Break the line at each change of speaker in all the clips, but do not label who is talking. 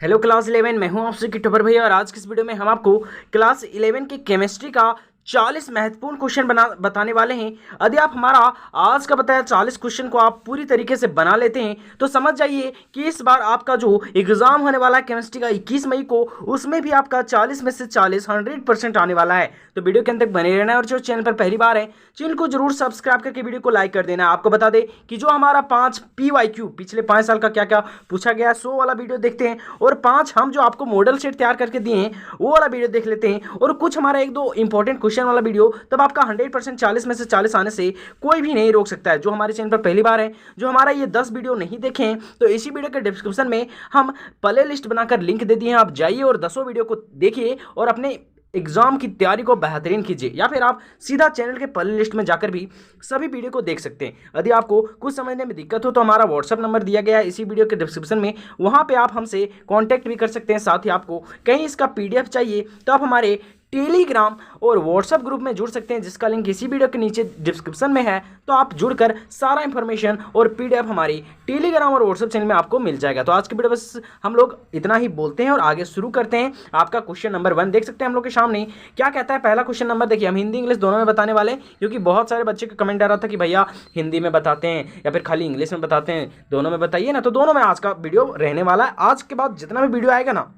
Hello class 11। मैं हूं आपसे किटोबर भैया और आज की इस वीडियो में हम आपको क्लास 11 की केमिस्ट्री का 40 महत्वपूर्ण क्वेश्चन बताने वाले हैं। यदि आप हमारा आज का बताया 40 क्वेश्चन को आप पूरी तरीके से बना लेते हैं तो समझ जाइए कि इस बार आपका जो एग्जाम होने वाला है केमिस्ट्री का 21 मई को, उसमें भी आपका 40 में से 40 100% आने वाला है। तो वीडियो के अंत तक बने रहना है और जो चैनल पर पहली बार है चैनल को जरूर सब्सक्राइब करके वीडियो को लाइक कर देना। आपको बता दें कि जो हमारा 5 PYQ पिछले 5 साल का क्या क्या पूछा गया 100 वाला वीडियो देखते हैं और 5 हम जो आपको मॉडल सेट तैयार करके दिए हैं वो वाला वीडियो देख लेते हैं और कुछ हमारा एक दो इंपॉर्टेंट क्वेश्चन वाला वीडियो, तब आपका 100% 40 में से 40 आने से कोई भी नहीं रोक सकता है। जो हमारे चैनल पर पहली बार है, जो हमारा ये 10 वीडियो नहीं देखे हैं, तो इसी वीडियो के डिस्क्रिप्शन में हम प्ले लिस्ट बनाकर लिंक दे दिए हैं। आप जाइए और 10 वीडियो को देखिए और अपने एग्जाम की तैयारी को बेहतरीन कीजिए, या फिर आप सीधा चैनल के प्ले लिस्ट में जाकर भी सभी वीडियो को देख सकते हैं। यदि आपको कुछ समझने में दिक्कत हो तो हमारा व्हाट्सअप नंबर दिया गया है इसी वीडियो के डिस्क्रिप्शन में, वहां पे आप हमसे कांटेक्ट भी कर सकते हैं। साथ ही आपको कहीं इसका PDF चाहिए तो आप हमारे टेलीग्राम और व्हाट्सएप ग्रुप में जुड़ सकते हैं, जिसका लिंक इसी वीडियो के नीचे डिस्क्रिप्शन में है। तो आप जुड़कर सारा इंफॉर्मेशन और PDF हमारी टेलीग्राम और व्हाट्सएप चैनल में आपको मिल जाएगा। तो आज की वीडियो बस हम लोग इतना ही बोलते हैं और आगे शुरू करते हैं। आपका क्वेश्चन नंबर 1 देख सकते हैं हम लोग के सामने क्या कहता है। पहला क्वेश्चन नंबर देखिए, हम हिंदी इंग्लिश दोनों में बताने वाले हैं, क्योंकि बहुत सारे बच्चे का कमेंट आ रहा था कि भैया हिंदी में बताते हैं या फिर खाली इंग्लिश में बताते हैं, दोनों में बताइए ना। तो दोनों में आज का वीडियो रहने वाला है। आज के बाद जितना भी वीडियो आएगा ना,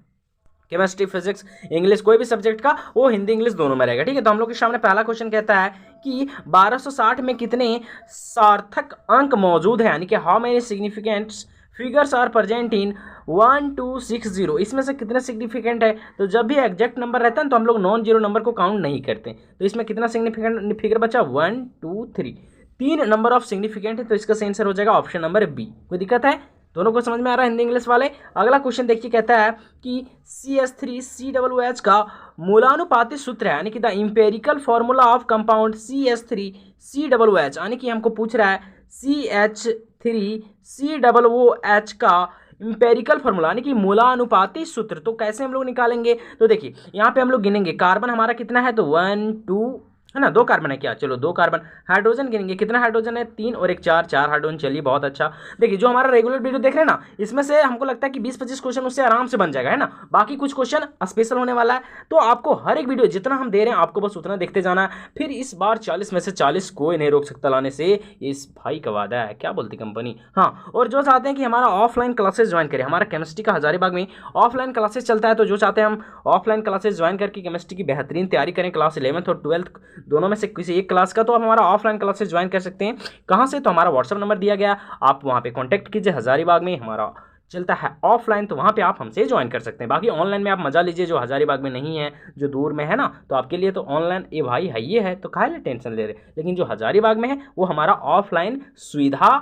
केमिस्ट्री फिजिक्स इंग्लिश कोई भी सब्जेक्ट का, वो हिंदी इंग्लिश दोनों में रहेगा। ठीक है, तो हम लोग के सामने पहला क्वेश्चन कहता है कि 1260 में कितने सार्थक अंक मौजूद है, यानी कि how many significant figures are present in 1260। इसमें से कितने सिग्निफिकेंट है। तो जब भी एग्जैक्ट नंबर रहता है तो हम लोग नॉन जीरो नंबर को काउंट नहीं करते। तो इसमें कितना सिग्निफिकेंट फिगर बचा 1 2 3, 3 नंबर ऑफ सिग्निफिकेंट है। तो इसका सही आंसर हो जाएगा ऑप्शन नंबर बी। कोई दिक्कत है? दोनों को समझ में आ रहा है हिंदी इंग्लिश वाले। अगला क्वेश्चन देखिए, कहता है कि CH3COOH का मूलानुपाती सूत्र है, यानी कि the empirical formula of compound CH3COOH, यानी कि हमको पूछ रहा है CH3COOH का इंपेरिकल फॉर्मूला यानी कि मूलानुपाती सूत्र। तो कैसे हम लोग निकालेंगे, तो देखिए यहाँ पे हम लोग गिनेंगे। कार्बन हमारा कितना है, तो 1 2 है ना, 2 कार्बन है क्या, चलो 2 कार्बन। हाइड्रोजन गिनेंगे, कितना हाइड्रोजन है, 3 और 1 4, 4 हाइड्रोजन। चलिए बहुत अच्छा। देखिए जो हमारा रेगुलर वीडियो देख रहे हैं ना, इसमें से हमको लगता है कि 20-25 क्वेश्चन उससे आराम से बन जाएगा, है ना। बाकी कुछ क्वेश्चन स्पेशल होने वाला है, तो आपको हर एक वीडियो जितना हम दे रहे हैं आपको बस उतना देखते जाना है। फिर इस बार 40 में से 40 कोई नहीं रोक सकता लाने से, इस भाई का वादा है। क्या बोलती कंपनी। हाँ, और जो चाहते हैं कि हमारा ऑफलाइन क्लासेस ज्वाइन करें, हमारा केमिस्ट्री का हजारीबाग में ऑफलाइन क्लासेस चलता है, तो जो चाहते हैं हम ऑफलाइन क्लासेस ज्वाइन करके केमिस्ट्री की बेहतरीन तैयारी करें, क्लास 11th और 12th दोनों में से किसी एक क्लास का, तो आप हमारा ऑफलाइन क्लासेस ज्वाइन कर सकते हैं। कहां से, तो हमारा व्हाट्सएप नंबर दिया गया, आप वहां पे कांटेक्ट कीजिए। हजारीबाग में हमारा चलता है ऑफलाइन, तो वहां पे आप हमसे ज्वाइन कर सकते हैं। बाकी ऑनलाइन में आप मजा लीजिए, जो हजारीबाग में नहीं है, जो दूर में है ना, तो आपके लिए तो ऑनलाइन ए भाई है ये है, तो काहे टेंशन ले रहे। लेकिन जो हजारीबाग में है वो हमारा ऑफलाइन सुविधा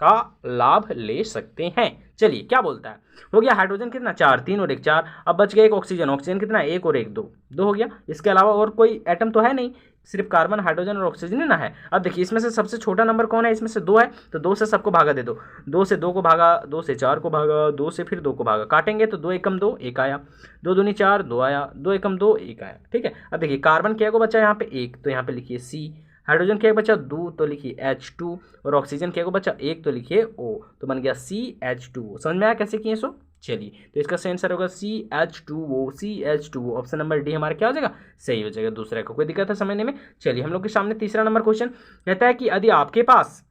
का लाभ ले सकते हैं। चलिए क्या बोलता है, हो गया हाइड्रोजन कितना 4, 3 और 1 4। अब बच गया एक ऑक्सीजन, ऑक्सीजन कितना 1 और 1 2, 2 हो गया। इसके अलावा और कोई एटम तो है नहीं, सिर्फ कार्बन हाइड्रोजन और ऑक्सीजन ही ना है। अब देखिए इसमें से सबसे छोटा नंबर कौन है, इसमें से 2 है, तो 2 से सबको भागा दे दो। 2 से 2 को भागा, 2 से 4 को भागा, 2 से फिर 2 को भागा, काटेंगे तो 2 एकम 2 1 आया, 2 दूनी 4 2 आया, 2 एकम 2 1 आया। ठीक है, अब देखिए कार्बन क्या को बचा यहाँ पे 1, तो यहाँ पे लिखिए C। हाइड्रोजन क्या बचा 2, तो लिखिए H2। और ऑक्सीजन क्या को बचा 1, तो लिखिए O। तो बन गया CH2O। समझ में आया कैसे किए सो। चलिए तो इसका सही आंसर होगा CH2O। CH2O option number D हमारा क्या हो जाएगा, सही हो जाएगा। दूसरे को कोई दिक्कत है समझने में। चलिए हम लोग के सामने तीसरा नंबर क्वेश्चन कहता है कि यदि आपके पास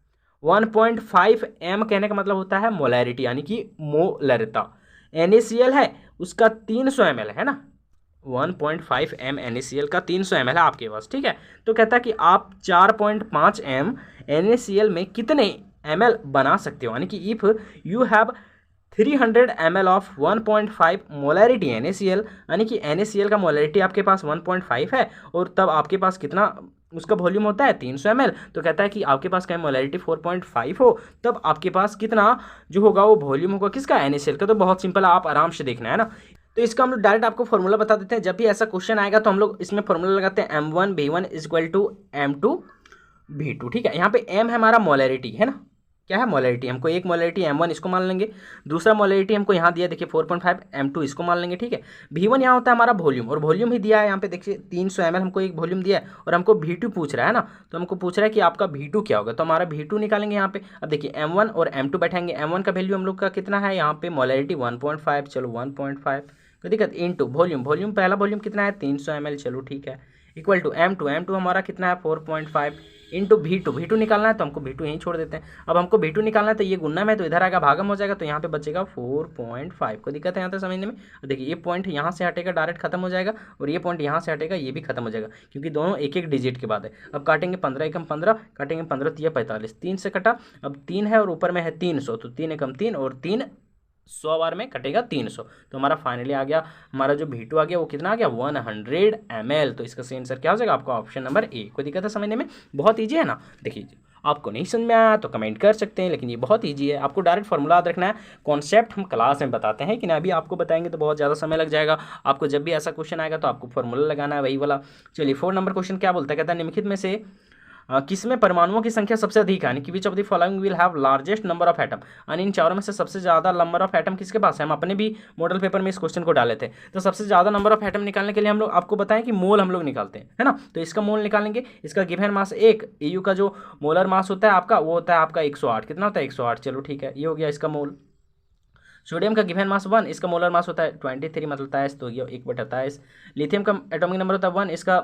1.5 m कहने का मतलब होता है मोलैरिटी, यानी कि मोलरता। NaCl है उसका 300 ml है ना, 1.5 m NaCl का 300 ml है आपके पास। ठीक है, तो कहता है कि आप 4.5 m NaCl में कितने ml बना सकते हो, यानी कि if you have 300 ml of 1.5 molarity NaCl, यानी कि NaCl का मोलैरिटी आपके पास 1.5 है और तब आपके पास कितना उसका वॉल्यूम होता है 300 ml। तो कहता है कि आपके पास क्या मोलैरिटी 4.5 हो, तब आपके पास कितना जो होगा वो वॉल्यूम होगा किसका, NaCl का। तो बहुत सिंपल है, आप आराम से देखना है ना। तो इसका हम लोग डायरेक्ट आपको फॉर्मूला बता देते हैं। जब भी ऐसा क्वेश्चन आएगा तो हम लोग इसमें फॉर्मूला लगाते हैं M1 B1 = M2 B2। ठीक है, यहाँ पे M है हमारा मोलैरिटी है ना, क्या है मोलैरिटी, हमको एक मोलैरिटी M1 इसको मान लेंगे, दूसरा मोलैरिटी हमको यहाँ दिया देखिए 4.5 M2 इसको मान लेंगे, ठीक है। V1 यहाँ होता है हमारा वॉल्यूम, और वॉल्यूम ही दिया है यहाँ पे देखिए 300 ml हमको एक वॉल्यूम दिया है, और हमको V2 पूछ रहा है ना, तो हमको पूछ रहा है कि आपका V2 क्या होगा, तो हमारा V2 निकालेंगे यहाँ पे। अब देखिए M1 और M2 बैठेंगे, M1 का वैल्यू हम लोग का कितना है यहाँ पे मोलैरिटी 1.5, चलो 1.5 कोई दिक्कत, इनटू वॉल्यूम, वॉल्यूम पहला वॉल्यूम कितना है 300 ml, चलो ठीक है, इक्वल टू M2 हमारा कितना है 4.5 इंटू V2 निकालना है, तो हमको V2 यहीं छोड़ देते हैं। अब हमको V2 निकालना है तो ये गुना में, तो इधर आएगा भागम हो जाएगा, तो यहाँ पे बचेगा 4.5। कोई दिक्कत है यहाँ तक समझने में? देखिए ये पॉइंट यहाँ से हटेगा डायरेक्ट खत्म हो जाएगा, और ये पॉइंट यहाँ से हटेगा ये भी खत्म हो जाएगा, क्योंकि दोनों एक एक डिजिट के बाद है। अब काटेंगे 15 एकम 15, काटेंगे 15 तिया 45, 3 से कटा, अब 3 है और ऊपर में है 300, तो 3 एकम 3 और 3 100 बार में कटेगा 300, तो हमारा फाइनली आ गया, हमारा जो V2 आ गया वो कितना आ गया 100 ml। तो इसका सही आंसर क्या हो जाएगा आपका ऑप्शन नंबर ए। कोई दिक्कत है समझने में? बहुत ईजी है ना। देखिए आपको नहीं समझ में आया तो कमेंट कर सकते हैं, लेकिन ये बहुत ईजी है, आपको डायरेक्ट फॉर्मूला याद रखना है। कॉन्सेप्ट हम क्लास में बताते हैं कि ना, अभी आपको बताएंगे तो बहुत ज़्यादा समय लग जाएगा। आपको जब भी ऐसा क्वेश्चन आएगा तो आपको फॉर्मूला लगाना है वही वाला। चलिए 4 नंबर क्वेश्चन क्या बोलता है, कहता है निम्नलिखित में से किसमें परमाणुओं की संख्या सबसे अधिक है, यानी कि विच of the following will have largest number of atom, यानी इन चारों में से सबसे ज़्यादा नंबर ऑफ एटम किसके पास है। हम अपने भी मॉडल पेपर में इस क्वेश्चन को डाले थे, तो सबसे ज़्यादा नंबर ऑफ एटम निकालने के लिए हम लोग आपको बताएं कि मोल हम लोग निकालते हैं, है ना। तो इसका मोल निकालेंगे, इसका गिवन मास 1, EU का जो मोलर मास होता है आपका वो होता है आपका 108, कितना होता है 108, चलो ठीक है, ये हो गया इसका मोल। सोडियम का गिवन मास 1, इसका मोलर मास होता है 23 मतलब 23, तो ये 1/23। लिथियम का एटॉमिक नंबर होता है 1, इसका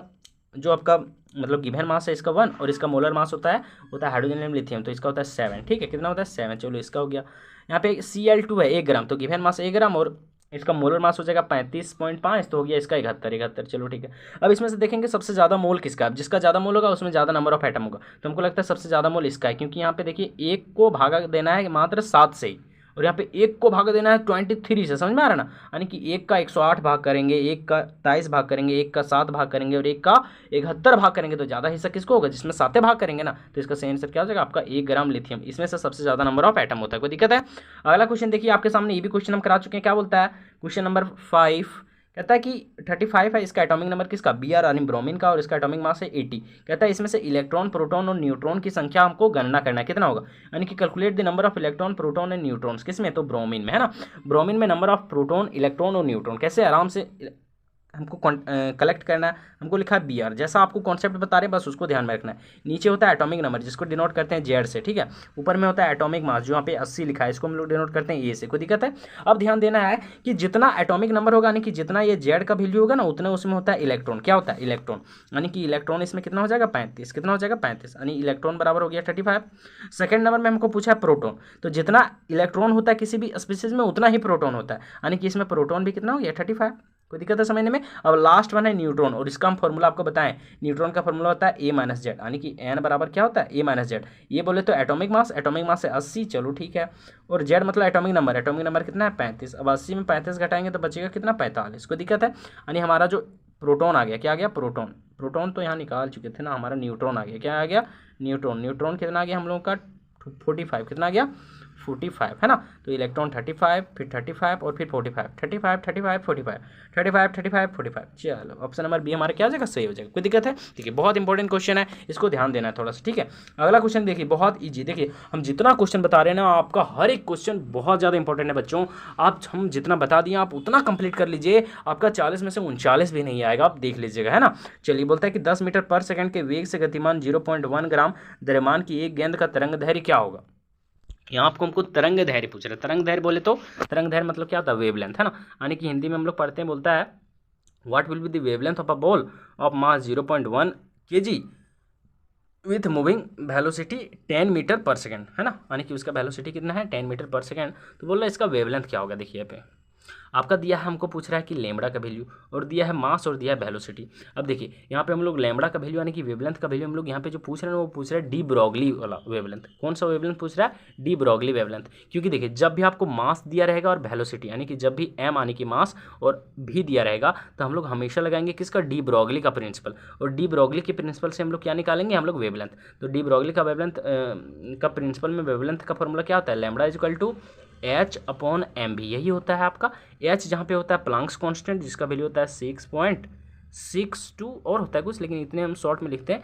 जो आपका मतलब गिवन मास है इसका 1, और इसका मोलर मास होता है हाइड्रोजन लिथियम, तो इसका होता है 7, ठीक है, कितना होता है 7, चलो इसका हो गया। यहाँ पे Cl2 है 1 ग्राम, तो गिवन मास 1 ग्राम और इसका मोलर मास हो जाएगा 35.5, तो हो गया इसका 71, चलो ठीक है। अब इसमें से देखेंगे सबसे ज़्यादा मोल किसका है, जिसका ज़्यादा मोल होगा उसमें ज़्यादा नंबर ऑफ एटम होगा, तो हमको लगता है सबसे ज़्यादा मोल इसका है, क्योंकि यहाँ पे देखिए 1 को भागा देना है मात्र 7 से ही, और यहाँ पे 1 को भाग देना है 23 से, समझ में आ रहा है ना। यानी कि 1 का 108 भाग करेंगे, 1 का 23 भाग करेंगे, 1 का 7 भाग करेंगे, और 1 का 71 भाग करेंगे, तो ज़्यादा हिस्सा किसको होगा, जिसमें 7 भाग करेंगे ना। तो इसका सही आंसर क्या हो जाएगा आपका 1 ग्राम लिथियम, इसमें से सबसे ज़्यादा नंबर ऑफ एटम होता है। कोई दिक्कत है? अगला क्वेश्चन देखिए आपके सामने, ये भी क्वेश्चन हम करा चुके हैं। क्या बोलता है क्वेश्चन नंबर 5, कहता है कि 35 है इसका एटॉमिक नंबर किसका, Br यानी ब्रोमीन का, और इसका एटॉमिक मास है 80। कहता है इसमें से इलेक्ट्रॉन, प्रोटॉन और न्यूट्रॉन की संख्या हमको गणना करना है, कितना होगा, यानी कि calculate the number of electron, proton and neutrons, किसमें, तो ब्रोमीन में, है ना। ब्रोमीन में नंबर ऑफ प्रोटॉन, इलेक्ट्रॉन और न्यूट्रॉन कैसे आराम से हमको कलेक्ट करना है। हमको लिखा है Br, जैसा आपको कॉन्सेप्ट बता रहे हैं बस उसको ध्यान में रखना है। नीचे होता है एटॉमिक नंबर जिसको डिनोट करते हैं Z से, ठीक है। ऊपर में होता है एटॉमिक मास जो यहाँ पे 80 लिखा है, इसको हम लोग डिनोट करते हैं A से। कोई दिक्कत है? अब ध्यान देना है कि जितना एटॉमिक नंबर होगा, यानी कि जितना ये Z का वैल्यू होगा ना, उतना उसमें होता है इलेक्ट्रॉन। क्या होता है इलेक्ट्रॉन, यानी कि इलेक्ट्रॉन इसमें कितना हो जाएगा 35, कितना हो जाएगा 35, यानी इलेक्ट्रॉन बराबर हो गया 35। सेकंड नंबर में हमको पूछा है प्रोटॉन, तो जितना इलेक्ट्रॉन होता है किसी भी स्पीशीज में उतना ही प्रोटॉन होता है, यानी कि इसमें प्रोटॉन भी कितना हो गया 35। कोई दिक्कत है समझने में? अब लास्ट वन है न्यूट्रॉन, और इसका हम फॉर्मूला आपको बताएं। न्यूट्रॉन का फॉर्मूला होता है A-Z, यानी कि N बराबर क्या होता है A-Z। ये बोले तो एटॉमिक मास है 80, चलो ठीक है, और Z मतलब एटॉमिक नंबर कितना है 35। अब 80 में 35 घटाएंगे तो बचेगा कितना 45। कोई दिक्कत है? यानी हमारा जो प्रोटॉन आ गया, क्या आ गया प्रोटॉन तो यहाँ निकाल चुके थे ना, हमारा न्यूट्रॉन आ गया, क्या आ गया न्यूट्रॉन कितना आ गया हम लोगों का 45, कितना आ गया 45, है ना। तो इलेक्ट्रॉन 35, फिर 35 और फिर 45, 35 45, चलो ऑप्शन नंबर बी हमारा क्या हो जाएगा सही हो जाएगा। कोई दिक्कत है? ठीक है, बहुत इंपॉर्टेंट क्वेश्चन है, इसको ध्यान देना है थोड़ा सा, ठीक है। अगला क्वेश्चन देखिए बहुत ईजी, देखिए हम जितना क्वेश्चन बता रहे हैं ना, आपका हर एक क्वेश्चन बहुत ज़्यादा इंपॉर्टेंट है बच्चों। आप हम जितना बता दिए आप उतना कंप्लीट कर लीजिए, आपका 40 में से 39 भी नहीं आएगा, आप देख लीजिएगा, है ना। चलिए बोलता है कि 10 मीटर पर सेकंड के वेग से गतिमान 0.1 ग्राम द्रव्यमान की एक गेंद का तरंग दैर्घ्य क्या होगा। यहाँ आपको हमको तरंग दैर्घ्य पूछ रहे हैं। तरंग दैर्घ्य बोले तो तरंग दैर्घ्य मतलब क्या होता है वेवलेंथ, है ना। यानी कि हिंदी में हम लोग पढ़ते हैं, बोलता है what will be the wavelength of a ball of mass 0.1 kg with moving velocity 10 metre पर सेकेंड, है ना। यानी कि उसका वेलोसिटी कितना है 10 मीटर पर सेकेंड। तो बोल रहा है इसका वेवलेंथ क्या होगा। देखिए पे आपका दिया है, हमको पूछ रहा है कि लैम्बडा का वैल्यू, और दिया है मास, और दिया है वेलोसिटी। अब देखिए यहाँ पे हम लोग लैम्बडा का वैल्यू यानी कि वेवलेंथ का वैल्यू हम लोग यहाँ पे जो पूछ रहे हैं वो पूछ रहे हैं डी ब्रॉगली वाला वेवलेंथ। कौन सा वेवलेंथ पूछ रहा है? De Broglie wavelength. क्योंकि देखिए जब भी आपको मास दिया रहेगा और वेलोसिटी, यानी कि जब भी एम यानी कि मास और भी दिया रहेगा, तो हम लोग हमेशा लगाएंगे किसका, डी ब्रॉगली का प्रिंसिपल। और डी ब्रॉगली के प्रिंसिपल से हम लोग क्या निकालेंगे, हम लोग वेवलेंथ। तो डी ब्रॉगली का वेवलेंथ का प्रिंसिपल में वेवलेंथ का फॉर्मूला क्या होता है, lambda is equal to H/mv, यही होता है आपका। H जहाँ पे होता है प्लांक्स कांस्टेंट, जिसका वैल्यू होता है 6.62 और होता है कुछ, लेकिन इतने हम शॉर्ट में लिखते हैं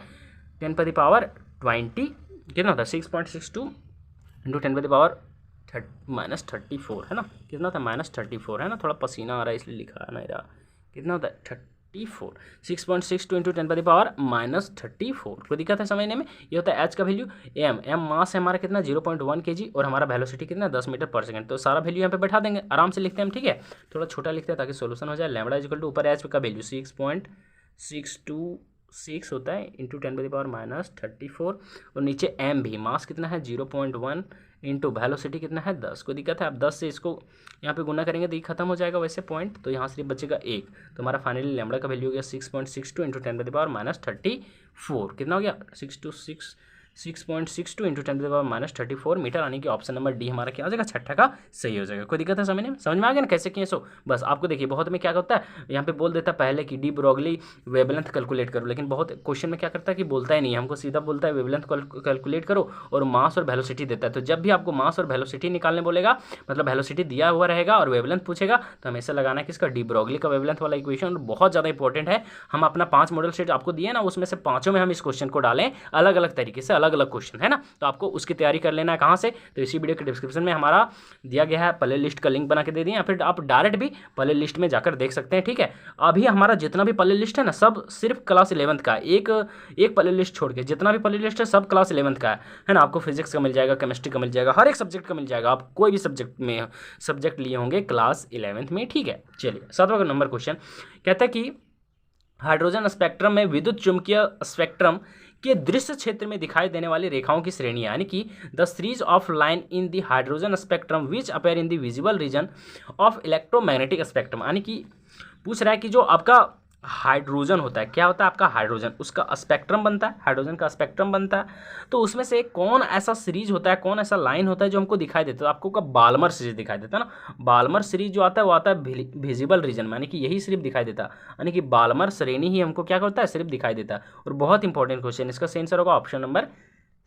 10⁻20, कितना होता है 6.62 इंटू 10⁻³ -34 है ना, कितना होता है -34 है ना, थोड़ा पसीना आ रहा है इसलिए लिखा नहीं रहा, कितना होता है 34, 6.62 इंटू 10⁻⁻34, कोई दिक्कत है समझने में। ये होता है एच का वैल्यू, एम मास है हमारा कितना 0.1 kg और हमारा वेलोसिटी कितना 10 मीटर पर सेकंड। तो सारा वैल्यू यहाँ पे बैठा देंगे, आराम से लिखते हैं हम, ठीक है, थोड़ा छोटा लिखते हैं ताकि सोल्यूशन हो जाए। लैम्बडा इक्वल टू ऊपर एच का वैल्यू 6.626 होता है इंटू 10⁻⁻34 और नीचे एम भी, मास कितना है 0.1 इंटू वेलोसिटी कितना है 10। कोई दिक्कत है, आप 10 से इसको यहाँ पे गुना करेंगे तो ये खत्म हो जाएगा वैसे पॉइंट, तो यहाँ सिर्फ बचेगा 1। तो हमारा फाइनली लैम्बडा का वैल्यू हो गया 6.62 इंटू 10⁻⁻34, कितना हो गया 6.62 इंटू 10⁻⁻34 मीटर, यानी कि ऑप्शन नंबर डी हमारा क्या हो जाएगा, छठा का सही हो जाएगा। कोई दिक्कत है समझने में, समझ में आ गया ना कैसे किए सो। बस आपको देखिए बहुत में क्या होता है, यहाँ पे बोल देता है पहले कि डी ब्रोगली वेवलेंथ कैलकुलेट करो, लेकिन बहुत क्वेश्चन में क्या करता है कि बोलता ही नहीं है, हमको सीधा बोलता है वेवलेंथ कैलकुलेट करो और मास और वेलोसिटी देता है। तो जब भी आपको मास और वेलोसिटी निकालने बोलेगा, मतलब वेलोसिटी दिया हुआ रहेगा और वेवलेंथ पूछेगा, तो हमेशा लगाना है किसका, डी ब्रोगली का वेवलेंथ वाला इक्वेशन, बहुत ज़्यादा इंपॉर्टेंट है। हम अपना 5 मॉडल सेट आपको दिए ना, उसमें से 5 में हम इस क्वेश्चन को डालें अलग अलग तरीके से, अलग अलग क्वेश्चन है ना, तो आपको उसकी तैयारी कर लेना है कहाँ से, तो इसी वीडियो के डिस्क्रिप्शन में हमारा दिया गया है, प्ले लिस्ट का लिंक बना के दे दिए, या फिर आप डायरेक्ट भी प्ले लिस्ट में जाकर देख सकते हैं, ठीक है। अभी हमारा जितना भी प्ले लिस्ट है ना, सब सिर्फ क्लास 11th का, एक प्ले लिस्ट छोड़ के जितना भी प्ले लिस्ट है सब क्लास 11th का है ना। आपको फिजिक्स का मिल जाएगा, केमिस्ट्री का मिल जाएगा, हर एक सब्जेक्ट का मिल जाएगा, आप कोई भी सब्जेक्ट लिए होंगे क्लास 11th में, ठीक है। चलिए 7वां नंबर क्वेश्चन कहता है कि हाइड्रोजन स्पेक्ट्रम में विद्युत चुंबकीय स्पेक्ट्रम के दृश्य क्षेत्र में दिखाई देने वाली रेखाओं की श्रेणी, यानी कि the series of line in the hydrogen spectrum which appear in the visible region of electromagnetic spectrum, यानी कि पूछ रहा है कि जो आपका हाइड्रोजन होता है, क्या होता है आपका हाइड्रोजन, उसका स्पेक्ट्रम बनता है, हाइड्रोजन का स्पेक्ट्रम बनता है, तो उसमें से कौन ऐसा सीरीज होता है, कौन ऐसा लाइन होता है जो हमको दिखाई देता है, तो आपको का बाल्मर सीरीज दिखाई देता है ना। बाल्मर सीरीज जो आता है वो आता है विजिबल रीजन में, यानी कि यही सिर्फ दिखाई देता है, यानी कि बाल्मर श्रेणी ही हमको क्या करता है, सिर्फ दिखाई देता है। और बहुत इंपॉर्टेंट क्वेश्चन, इसका सही आंसर होगा ऑप्शन नंबर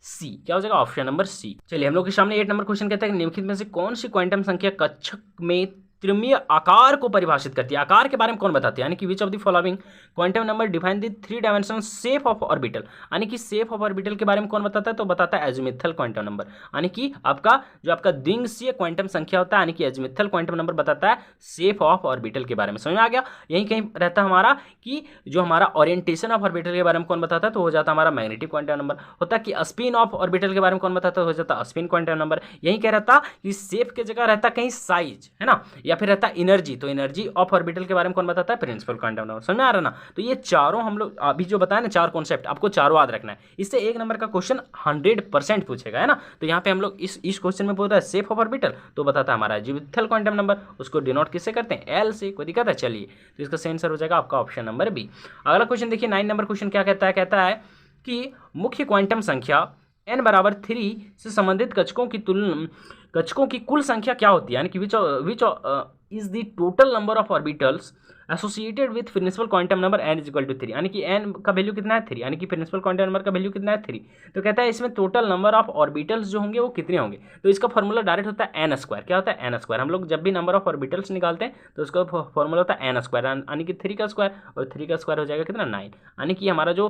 सी, क्या हो जाएगा ऑप्शन नंबर सी। चलिए हम लोग के सामने 8 नंबर क्वेश्चन कहता है कि निम्नलिखित में से कौन सी क्वांटम संख्या कक्षक में त्रिमीय आकार को परिभाषित करती है, आकार के बारे में कौन बताती है, यानी कि विच of the following quantum number define the 3 dimensional shape of orbital, यानी कि शेप ऑफ ऑर्बिटल के बारे में कौन बताता है, तो बताता है एजिमुथल क्वांटम नंबर, यानी कि आपका जो आपका द्विंगसीय क्वांटम संख्या होता है, यानी कि एजिमुथल क्वांटम नंबर बताता है शेप ऑफ ऑर्बिटल के बारे में। समझ में आ गया, यही कहीं रहता है हमारा कि जो हमारा ओरिएंटेशन ऑफ ऑर्बिटल के बारे में कौन बताता है, तो हो जाता है हमारा मैग्नेटिक क्वांटम नंबर। होता है कि स्पिन ऑफ ऑर्बिटल के बारे में कौन बताता है, हो जाता है स्पिन क्वांटम नंबर। यही कह रहता कि शेप की जगह रहता कहीं साइज, है ना, या फिर रहता एनर्जी, तो एनर्जी ऑफ ऑर्बिटल के बारे में कौन बताता है, प्रिंसिपल क्वांटम नंबर। समझ में आ रहा ना, तो ये चारों हम लोग अभी जो बताया ना, 4 कॉन्सेप्ट आपको चारों याद रखना है, इससे 1 नंबर का क्वेश्चन 100% पूछेगा, है ना। तो यहाँ पे हम लोग इस क्वेश्चन में बोल रहा है शेप ऑफ ऑर्बिटल, तो बताता है हमारा एजिमुथल क्वांटम नंबर, उसको डिनोट किससे करते हैं, एल से। कोई दिक्कत है, चलिए तो इसका सही आंसर हो जाएगा आपका ऑप्शन नंबर बी। अगला क्वेश्चन देखिए 9 नंबर क्वेश्चन क्या कहता है, कहता है कि मुख्य क्वांटम संख्या n बराबर 3 से संबंधित कक्षकों की कुल संख्या क्या होती है, यानी कि which is the total number of orbitals associated with principal quantum number n is equal to 3, यानी कि n का वैल्यू कितना है 3, यानी कि प्रिंसिपल क्वांटम नंबर का वैल्यू कितना है 3। तो कहता है इसमें टोटल नंबर ऑफ ऑर्बिटल्स जो होंगे वो कितने होंगे, तो इसका फॉर्मूला डायरेक्ट होता है n स्क्वायर। क्या होता है n स्क्वायर, हम लोग जब भी नंबर ऑफ ऑर्बिटल्स निकालते हैं तो उसका फॉर्मूला होता है n स्क्वायर, यानी कि 3 का स्क्वायर, और 3 का स्क्वायर हो जाएगा कितना 9, यानी कि हमारा जो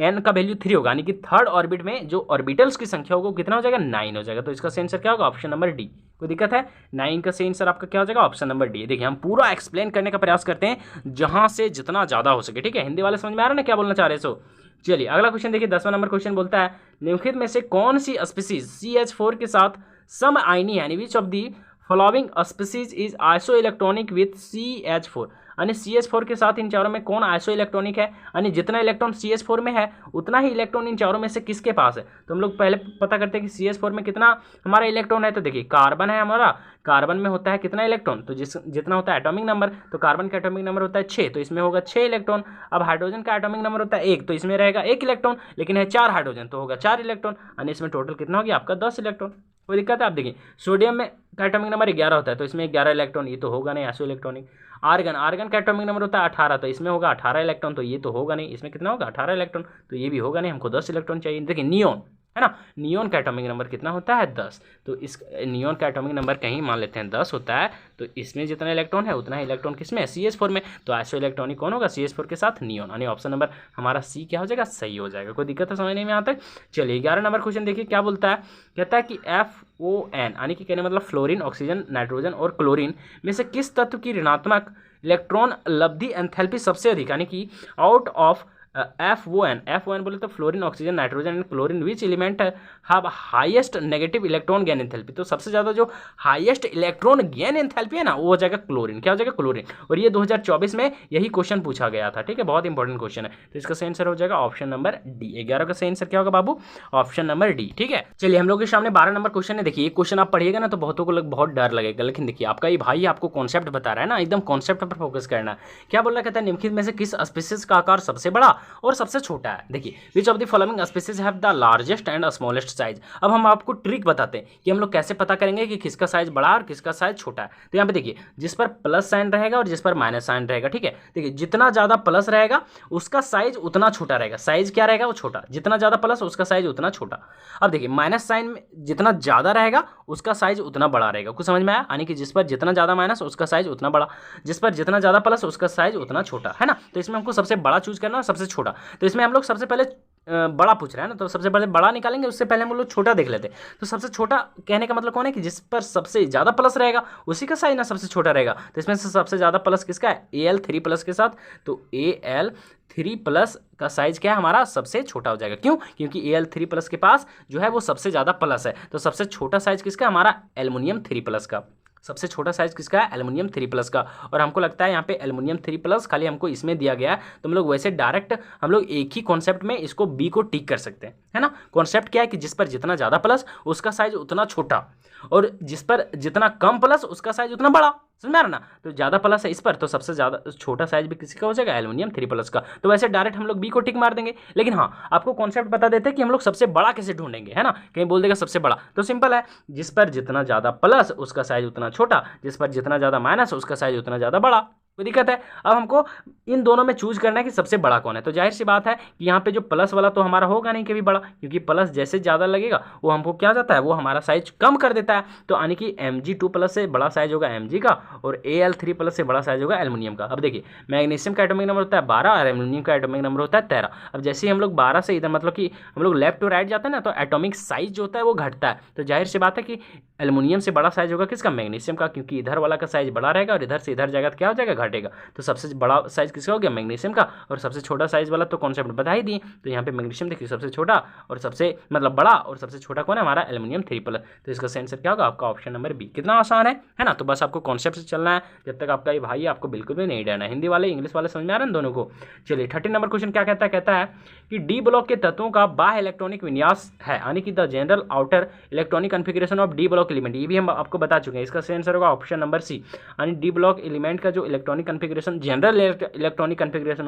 n का वैल्यू 3 होगा, यानी कि थर्ड ऑर्बिट में जो ऑर्बिटल्स की संख्या होगा कितना हो जाएगा 9 हो जाएगा। तो इसका सही आंसर क्या होगा ऑप्शन नंबर डी। कोई दिक्कत है, 9 का सही आंसर आपका क्या हो जाएगा ऑप्शन नंबर डी। देखिए हम पूरा एक्सप्लेन करने का प्रयास करते हैं जहां से जितना ज्यादा हो सके, ठीक है। हिंदी वाले समझ में आ रहा है ना क्या बोलना चाह रहे हैं। सो चलिए अगला क्वेश्चन देखिए 10वां नंबर क्वेश्चन बोलता है निम्नलिखित में से कौन सी स्पीसीज CH4 के साथ सम आयनी, यानी which of the following species is iso electronic with CH4, यानी CH4 के साथ इन चारों में कौन आइसो इलेक्ट्रॉनिक है, यानी जितना इलेक्ट्रॉन CH4 में है उतना ही इलेक्ट्रॉन इन चारों में से किसके पास है। तो हम लोग पहले पता करते हैं कि CH4 में कितना हमारा इलेक्ट्रॉन है, तो देखिए कार्बन है हमारा, कार्बन में होता है कितना इलेक्ट्रॉन, तो जितना होता है एटॉमिक नंबर, तो कार्बन का एटॉमिक नंबर होता है 6, तो इसमें होगा 6 इलेक्ट्रॉन। अब हाइड्रोजन का एटॉमिक नंबर होता है 1, तो इसमें रहेगा 1 इलेक्ट्रॉन, लेकिन है 4 हाइड्रोजन तो होगा 4 इलेक्ट्रॉन, यानी इसमें टोटल कितना हो गया आपका 10 इलेक्ट्रॉन। कोई दिक्कत है, आप देखिए सोडियम में का एटॉमिक नंबर 11 होता है, तो इसमें 11 इलेक्ट्रॉन, ये तो होगा नहीं आइसो इलेक्ट्रॉनिक। आर्गन का एटॉमिक नंबर होता है 18, तो इसमें होगा 18 इलेक्ट्रॉन, तो ये तो होगा नहीं, इसमें कितना होगा 18 इलेक्ट्रॉन, तो ये भी होगा नहीं, हमको 10 इलेक्ट्रॉन चाहिए। देखिए नियोन है ना। नियॉन का एटॉमिक नंबर कितना होता है 10, तो इस नियॉन का एटॉमिक नंबर कहीं मान लेते हैं 10 होता है, तो इसमें जितना इलेक्ट्रॉन है उतना ही इलेक्ट्रॉन किसमें CH4 में, तो आइसो इलेक्ट्रॉनिक कौन होगा CH4 के साथ नियॉन, यानी ऑप्शन नंबर हमारा सी क्या हो जाएगा सही हो जाएगा। कोई दिक्कत है समझने में यहाँ तक। चलिए 11 नंबर क्वेश्चन देखिए क्या बोलता है, कहता है कि FON यानी कि कहने मतलब फ्लोरीन, ऑक्सीजन, नाइट्रोजन और क्लोरीन में से किस तत्व की ऋणात्मक इलेक्ट्रॉन लब्धि एंथैल्पी सबसे अधिक, यानी कि आउट ऑफ FON बोले तो fluorine, oxygen, nitrogen and chlorine which element have highest negative electron gain enthalpy, तो सबसे ज़्यादा जो हाईएस्ट इलेक्ट्रॉन गेन एंथैल्पी है ना वो हो जाएगा क्लोरीन। क्या हो जाएगा क्लोरीन, और ये 2024 में यही क्वेश्चन पूछा गया था, ठीक है, बहुत इंपॉर्टेंट क्वेश्चन है। तो इसका सही आंसर हो जाएगा ऑप्शन नंबर डी। 11 का सही आंसर क्या होगा बाबू, ऑप्शन नंबर डी, ठीक है। चलिए हम लोग के सामने 12 नंबर क्वेश्चन है। देखिए ये क्वेश्चन आप पढ़िएगा ना तो बहुतों को बहुत डर लगेगा, लेकिन देखिए आपका ये भाई आपको कॉन्सेप्ट बता रहा है ना, एकदम कॉन्सेप्ट पर फोकस करना। क्या बोल रहा, कहता है निम्नलिखित में से किस स्पीसीज का आकार सबसे बड़ा और सबसे छोटा है। देखिए विच of the following species have the largest and smallest size. अब हम आपको ट्रिक बताते हैं कि हम लोग कैसे पता करेंगे कि किसका साइज बड़ा और किसका साइज छोटा है। तो यहाँ पे देखिए जिस पर प्लस साइन रहेगा और जिस पर माइनस साइन रहेगा, ठीक है, देखिए जितना ज्यादा प्लस रहेगा उसका साइज उतना छोटा रहेगा, साइज क्या रहेगा वो छोटा, जितना ज्यादा प्लस उसका साइज उतना छोटा। अब देखिए माइनस साइन में जितना ज्यादा रहेगा उसका साइज उतना बड़ा रहेगा, कुछ समझ में आया, यानी कि जिस पर जितना ज्यादा माइनस उसका साइज उतना बड़ा, जिस पर जितना ज्यादा प्लस उसका साइज उतना छोटा, है ना। तो इसमें हमको सबसे बड़ा चूज करना है, सबसे छोटा। तो इसमें हम लोग सबसे पहले बड़ा पूछ रहे हैं ना, तो सबसे पहले बड़ा निकालेंगे, उससे पहले हम लोग छोटा देख लेते हैं। तो सबसे छोटा कहने का मतलब कौन है कि जिस पर सबसे ज्यादा प्लस रहेगा उसी का साइज ना सबसे छोटा रहेगा। तो इसमें से सबसे ज्यादा प्लस किसका है, Al3+ के साथ, तो Al3+ का साइज क्या है हमारा सबसे छोटा हो जाएगा। क्यों, क्योंकि Al3+ के पास जो है वो सबसे ज्यादा प्लस है। तो सबसे छोटा साइज किसका, हमारा एल्युमिनियम 3+ का। सबसे छोटा साइज किसका है, एल्युमिनियम 3+ का। और हमको लगता है यहाँ पे एल्युमिनियम 3+ खाली हमको इसमें दिया गया है, तो हम लोग वैसे डायरेक्ट हम लोग एक ही कॉन्सेप्ट में इसको बी को टिक कर सकते हैं, है ना। कॉन्सेप्ट क्या है कि जिस पर जितना ज़्यादा प्लस उसका साइज उतना छोटा, और जिस पर जितना कम प्लस उसका साइज उतना बड़ा, समझ में आ रहा ना। तो ज़्यादा प्लस है इस पर, तो सबसे ज़्यादा छोटा साइज भी किसी का हो जाएगा, एल्युमिनियम 3+ का। तो वैसे डायरेक्ट हम लोग बी को टिक मार देंगे, लेकिन हाँ आपको कॉन्सेप्ट बता देते हैं कि हम लोग सबसे बड़ा कैसे ढूंढेंगे, है ना। कहीं बोल देगा सबसे बड़ा, तो सिंपल है, जिस पर जितना ज़्यादा प्लस उसका साइज उतना छोटा, जिस पर जितना ज़्यादा माइनस उसका साइज उतना ज़्यादा बड़ा। कोई दिक्कत है। अब हमको इन दोनों में चूज करना है कि सबसे बड़ा कौन है। तो जाहिर सी बात है कि यहाँ पे जो प्लस वाला तो हमारा होगा नहीं कभी बड़ा, क्योंकि प्लस जैसे ज़्यादा लगेगा वो हमको क्या जाता है, वो हमारा साइज कम कर देता है। तो यानी कि Mg2+ से बड़ा साइज होगा Mg का, और Al3+ से बड़ा साइज होगा एल्युमिनियम का। अब देखिए मैग्नीशियम का एटॉमिक नंबर होता है 12 और एल्युमिनियम का एटॉमिक नंबर होता है 13। अब जैसे ही हम लोग 12 से इधर मतलब कि हम लोग लेफ्ट टू राइट जाते हैं ना, तो एटॉमिक साइज जो होता है वो घटता है। तो जाहिर सी बात है कि एल्युमिनियम से बड़ा साइज होगा किसका, मैग्नीशियम का, क्योंकि इधर वाला का साइज बड़ा रहेगा और इधर से इधर जाएगा तो क्या हो जाएगा, घटेगा। तो सबसे बड़ा साइज किसका हो गया, मैग्नीशियम का, और सबसे छोटा साइज वाला तो कॉन्सेप्ट बता ही दिए। तो यहाँ पे मैग्नीशियम देखिए सबसे छोटा और सबसे मतलब बड़ा, और सबसे छोटा कौन है, हमारा एल्युमिनियम 3+। तो इसका आंसर क्या होगा आपका ऑप्शन नंबर बी। कितना आसान है ना। तो बस आपको कॉन्सेप्ट से चलना है, जब तक आपका ये भाई आपको बिल्कुल भी नहीं डरना है। हिंदी वाले इंग्लिश वाले समझ में आ रहा है दोनों को। चलिए 13 नंबर क्वेश्चन क्या कहता है, कहता है कि डी ब्लॉक के तत्वों का बाह्य इलेक्ट्रॉनिक विन्यास है, यानी कि the general outer electronic configuration of D block element. ये भी हम आपको बता चुके हैं। इसका सही आंसर होगा ऑप्शन नंबर सी, यानी डी ब्लॉक एलिमेंट का जो electronic configuration general electronic configuration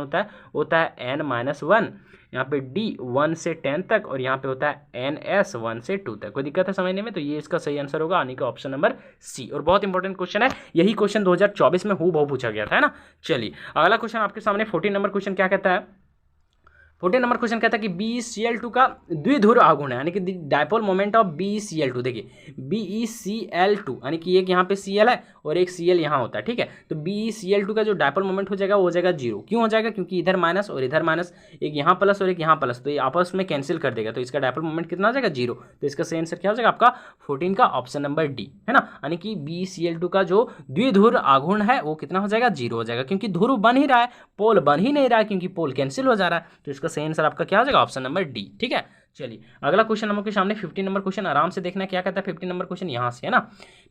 होता है n-1, यहाँ पे D 1 से 10 तक, और यहाँ पे होता है NS 1 से 2 तक। कोई दिक्कत है समझने में। तो ये इसका सही आंसर होगा, यानी कि ऑप्शन नंबर सी। और बहुत इंपॉर्टेंट क्वेश्चन है, यही क्वेश्चन 2024 में हूबहू पूछा गया था, है ना। चलिए अगला क्वेश्चन आपके सामने 14 नंबर क्वेश्चन क्या कहता है, 14 नंबर क्वेश्चन कहता है कि BeCl2 का द्विध्रुव आघूर्ण है, यानी कि डायपोल मोमेंट ऑफ BeCl2। देखिए BeCl2 यानी कि एक यहाँ पे Cl है और एक Cl यहाँ होता है, ठीक है। तो BeCl2 का जो डायपोल मोमेंट हो जाएगा वो हो जाएगा 0। क्यों हो जाएगा, क्योंकि इधर माइनस और इधर माइनस, एक यहाँ प्लस और एक यहाँ प्लस, तो ये आपस में कैंसिल कर देगा। तो इसका डायपोल मोमेंट कितना हो जाएगा, 0। तो इसका सही आंसर क्या हो जाएगा आपका 14 का ऑप्शन नंबर डी, है ना। यानी कि BeCl2 का जो द्विध्रुव आघूर्ण है वो कितना हो जाएगा, 0 हो जाएगा, क्योंकि ध्रुव बन ही रहा है, पोल बन ही नहीं रहा है, क्योंकि पोल कैंसिल हो जा रहा है। तो इसका सही आंसर आपका क्या हो जाएगा, ऑप्शन नंबर डी, ठीक है। चलिए अगला क्वेश्चन हम लोग के सामने 15 नंबर क्वेश्चन आराम से देखना है क्या कहता है। 15 नंबर क्वेश्चन यहाँ से है ना।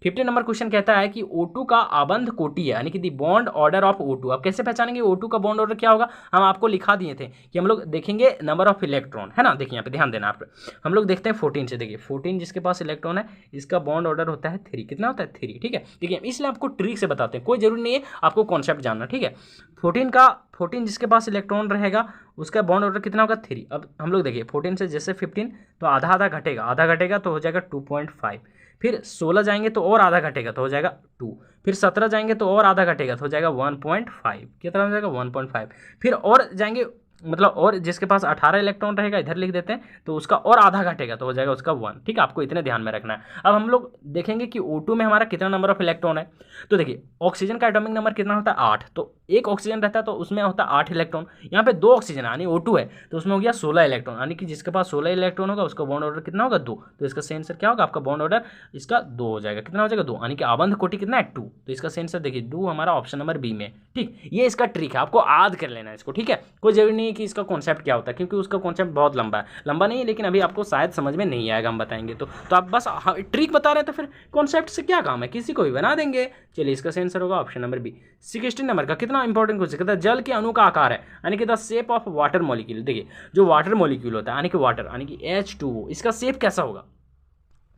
15 नंबर क्वेश्चन कहता है कि O2 का आबंध कोटि है, यानी कि दी बॉन्ड ऑर्डर ऑफ O2। आप कैसे पहचानेंगे O2 का बॉन्ड ऑर्डर क्या होगा, हम आपको लिखा दिए थे कि हम लोग देखेंगे नंबर ऑफ इलेक्ट्रॉन, है ना। देखिए यहाँ पे ध्यान देना आप, हम लोग देखते हैं 14 से। देखिए 14 जिसके पास इलेक्ट्रॉन है इसका बॉन्ड ऑर्डर होता है 3। कितना होता है, 3, ठीक है। देखिए इसलिए आपको ट्रिक से बताते हैं, कोई जरूरी नहीं है आपको कॉन्सेप्ट जानना, ठीक है। 14 जिसके पास इलेक्ट्रॉन रहेगा उसका बॉन्ड ऑर्डर कितना होगा, 3। अब हम लोग देखिए 14 से जैसे 15 तो आधा घटेगा तो हो जाएगा 2.5, फिर 16 जाएंगे तो और आधा घटेगा तो हो जाएगा 2, फिर 17 जाएंगे तो और आधा घटेगा तो हो जाएगा 1.5, कितना हो जाएगा 1.5, फिर और जाएंगे मतलब और जिसके पास 18 इलेक्ट्रॉन रहेगा, इधर लिख देते हैं, तो उसका और आधा घटेगा तो हो जाएगा उसका 1। ठीक है, आपको इतने ध्यान में रखना है। अब हम लोग देखेंगे कि O2 में हमारा कितना नंबर ऑफ इलेक्ट्रॉन है। तो देखिए ऑक्सीजन का एटॉमिक नंबर कितना होता है 8, तो एक ऑक्सीजन रहता है तो उसमें होता है 8 इलेक्ट्रॉन। यहाँ पे 2 ऑक्सीजन यानी O2 है तो उसमें हो गया 16 इलेक्ट्रॉन, यानी कि जिसके पास 16 इलेक्ट्रॉन होगा उसका बॉन्ड ऑर्डर कितना होगा 2। तो इसका सही आंसर क्या होगा, आपका बॉन्ड ऑर्डर इसका 2 हो जाएगा। कितना हो जाएगा 2, यानी कि आबंध कोटि कितना है 2। तो इसका सही आंसर देखिए 2 हमारा ऑप्शन नंबर बी में। ठीक, ये इसका ट्रिक है, आपको याद कर लेना है इसको। ठीक है, कोई जरूरी नहीं है कि इसका कॉन्सेप्ट क्या होता है, क्योंकि उसका कॉन्सेप्ट बहुत लंबा है, लंबा नहीं है लेकिन अभी आपको शायद समझ में नहीं आएगा, हम बताएंगे तो आप बस ट्रिक बता रहे हैं तो फिर कॉन्सेप्ट से क्या काम है, किसी को भी बना देंगे। चलिए इसका सही आंसर होगा ऑप्शन नंबर बी। 16 नंबर का कितना इंपॉर्टेंट क्वेश्चन कहता है जल के अणु का आकार है, यानी कि the shape of water molecule. देखिए जो वाटर मॉलिक्यूल होता है यानी कि वाटर यानी कि H2O, इसका शेप कैसा होगा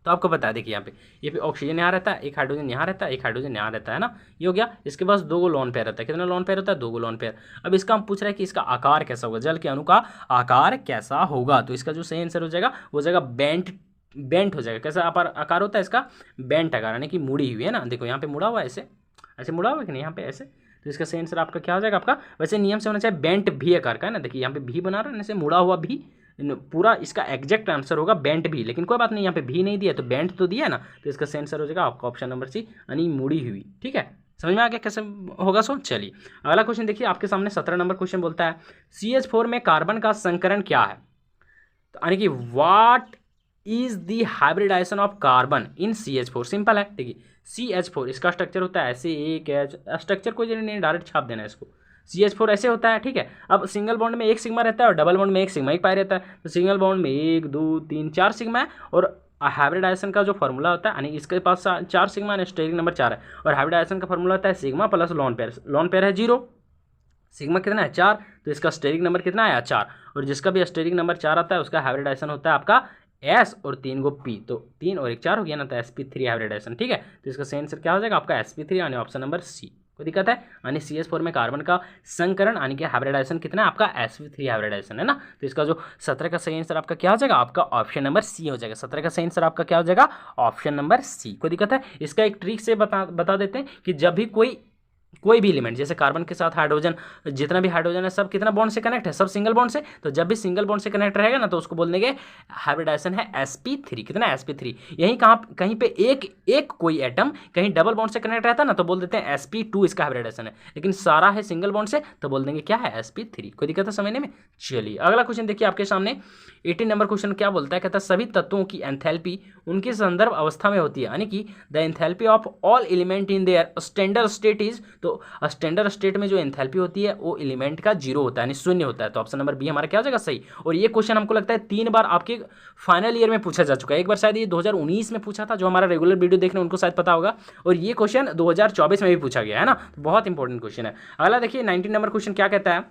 तो आपको पता है। देखिए यहाँ पे ऑक्सीजन यहाँ रहता है, एक हाइड्रोजन यहाँ रहता है, एक हाइड्रोजन यहाँ रहता है ना, ये हो गया। इसके पास 2 लोन पेयर रहता है, कितना लोन पेयर होता है 2 लोन पेयर। अब इसका हम पूछ रहे हैं कि इसका आकार कैसा होगा, जल के अणु का आकार कैसा होगा। तो इसका जो सही आंसर हो जाएगा वो हो जाएगा बेंट हो जाएगा। कैसा आकार होता है इसका, बेंट आकार, यानी कि मुड़ी हुई है ना। देखो यहाँ पे मुड़ा हुआ है, ऐसे मुड़ा हुआ है कि नहीं, यहाँ पे ऐसे। तो इसका सही आंसर आपका क्या हो जाएगा, आपका वैसे नियम से होना चाहिए बेंट भी आकार का है ना। देखिए यहाँ पे भी बना रहा है, ऐसे मुड़ा हुआ भी, पूरा इसका एग्जैक्ट आंसर होगा बेंट भी, लेकिन कोई बात नहीं, यहाँ पे भी नहीं दिया तो बेंट तो दिया है ना। तो इसका सही आंसर हो जाएगा आपका ऑप्शन नंबर सी, यानी मुड़ी हुई। ठीक है, समझ में आ गया कैसे होगा सो। चलिए अगला क्वेश्चन देखिए आपके सामने 17 नंबर क्वेश्चन बोलता है CH4 में कार्बन का संकरण क्या है, तो यानी कि what is the hybridisation of carbon in CH4। Simple है, देखिए CH4 इसका स्ट्रक्चर होता है ऐसे, एक स्ट्रक्चर कोई जरूरी नहीं डायरेक्ट छाप देना है इसको। CH4 ऐसे होता है। ठीक है, अब सिंगल बॉन्ड में एक सिग्मा रहता है और डबल बॉन्ड में एक सिग्मा एक पाई रहता है। तो सिंगल बॉन्ड में 1 2 3 4 सिग्मा है, और हाइब्रिडाइजेशन का जो फॉर्मूला होता है, यानी इसके पास 4 सिग्मा है, स्टेरिक नंबर 4 है, और हाइब्रिडाइजेशन का फॉर्मूला होता है सिग्मा प्लस लोन पेयर है 0, सिग्मा कितना है 4, तो इसका स्टेरिक नंबर कितना आया 4, और जिसका भी स्टेरिक नंबर 4 आता है उसका हाइब्रिडाइजेशन होता है आपका S और 3 को P, तो 3 और 1 4 हो गया ना, तो sp3 हाइब्रिडाइजेशन। ठीक है, तो इसका सही आंसर क्या हो जाएगा आपका sp3, यानी ऑप्शन नंबर सी। कोई दिक्कत है, यानी CH4 में कार्बन का संकरण यानी कि हाइब्रिडाइजेशन कितना है आपका sp3 हाइब्रिडाइजेशन है ना। तो इसका जो 17 का सही आंसर आपका क्या हो जाएगा, आपका ऑप्शन नंबर सी हो जाएगा। 17 का सही आंसर आपका क्या हो जाएगा, ऑप्शन नंबर सी। कोई दिक्कत है, इसका एक ट्रिक से बता देते हैं कि जब भी कोई भी एलिमेंट, जैसे कार्बन के साथ हाइड्रोजन, जितना भी हाइड्रोजन है सब कितना बॉन्ड से कनेक्ट है, सब सिंगल बॉन्ड से, तो जब भी सिंगल बॉन्ड से कनेक्ट रहेगा ना तो उसको बोल देंगे हाइब्रिडाइजेशन है sp3। कितना है sp3। यहीं कहीं पे एक कोई एटम कहीं डबल बॉन्ड से कनेक्ट रहता है ना तो बोल देते हैं sp2 इसका हाइब्रिडाइजेशन है, लेकिन सारा है सिंगल बॉन्ड से तो बोल देंगे क्या है sp3। कोई दिक्कत है समझने में। चलिए अगला क्वेश्चन देखिए आपके सामने 18 नंबर क्वेश्चन क्या बोलता है, कहता है सभी तत्वों की एंथैल्पी उनकी संदर्भ अवस्था में होती है, यानी कि the enthalpy of all element in their standard state is, तो स्टैंडर्ड स्टेट में जो एंथैल्पी होती है वो एलिमेंट का 0 होता है, यानी शून्य होता है। तो ऑप्शन नंबर बी हमारा क्या हो जाएगा सही। और ये क्वेश्चन हमको लगता है 3 बार आपके फाइनल ईयर में पूछा जा चुका है। एक बार शायद ये 2019 में पूछा था, जो हमारा रेगुलर वीडियो देख रहे हैं उनको शायद पता होगा, और ये क्वेश्चन 2024 में भी पूछा गया है ना, तो बहुत इंपॉर्टेंट क्वेश्चन है। अगला देखिए 19 नंबर क्वेश्चन क्या कहता है,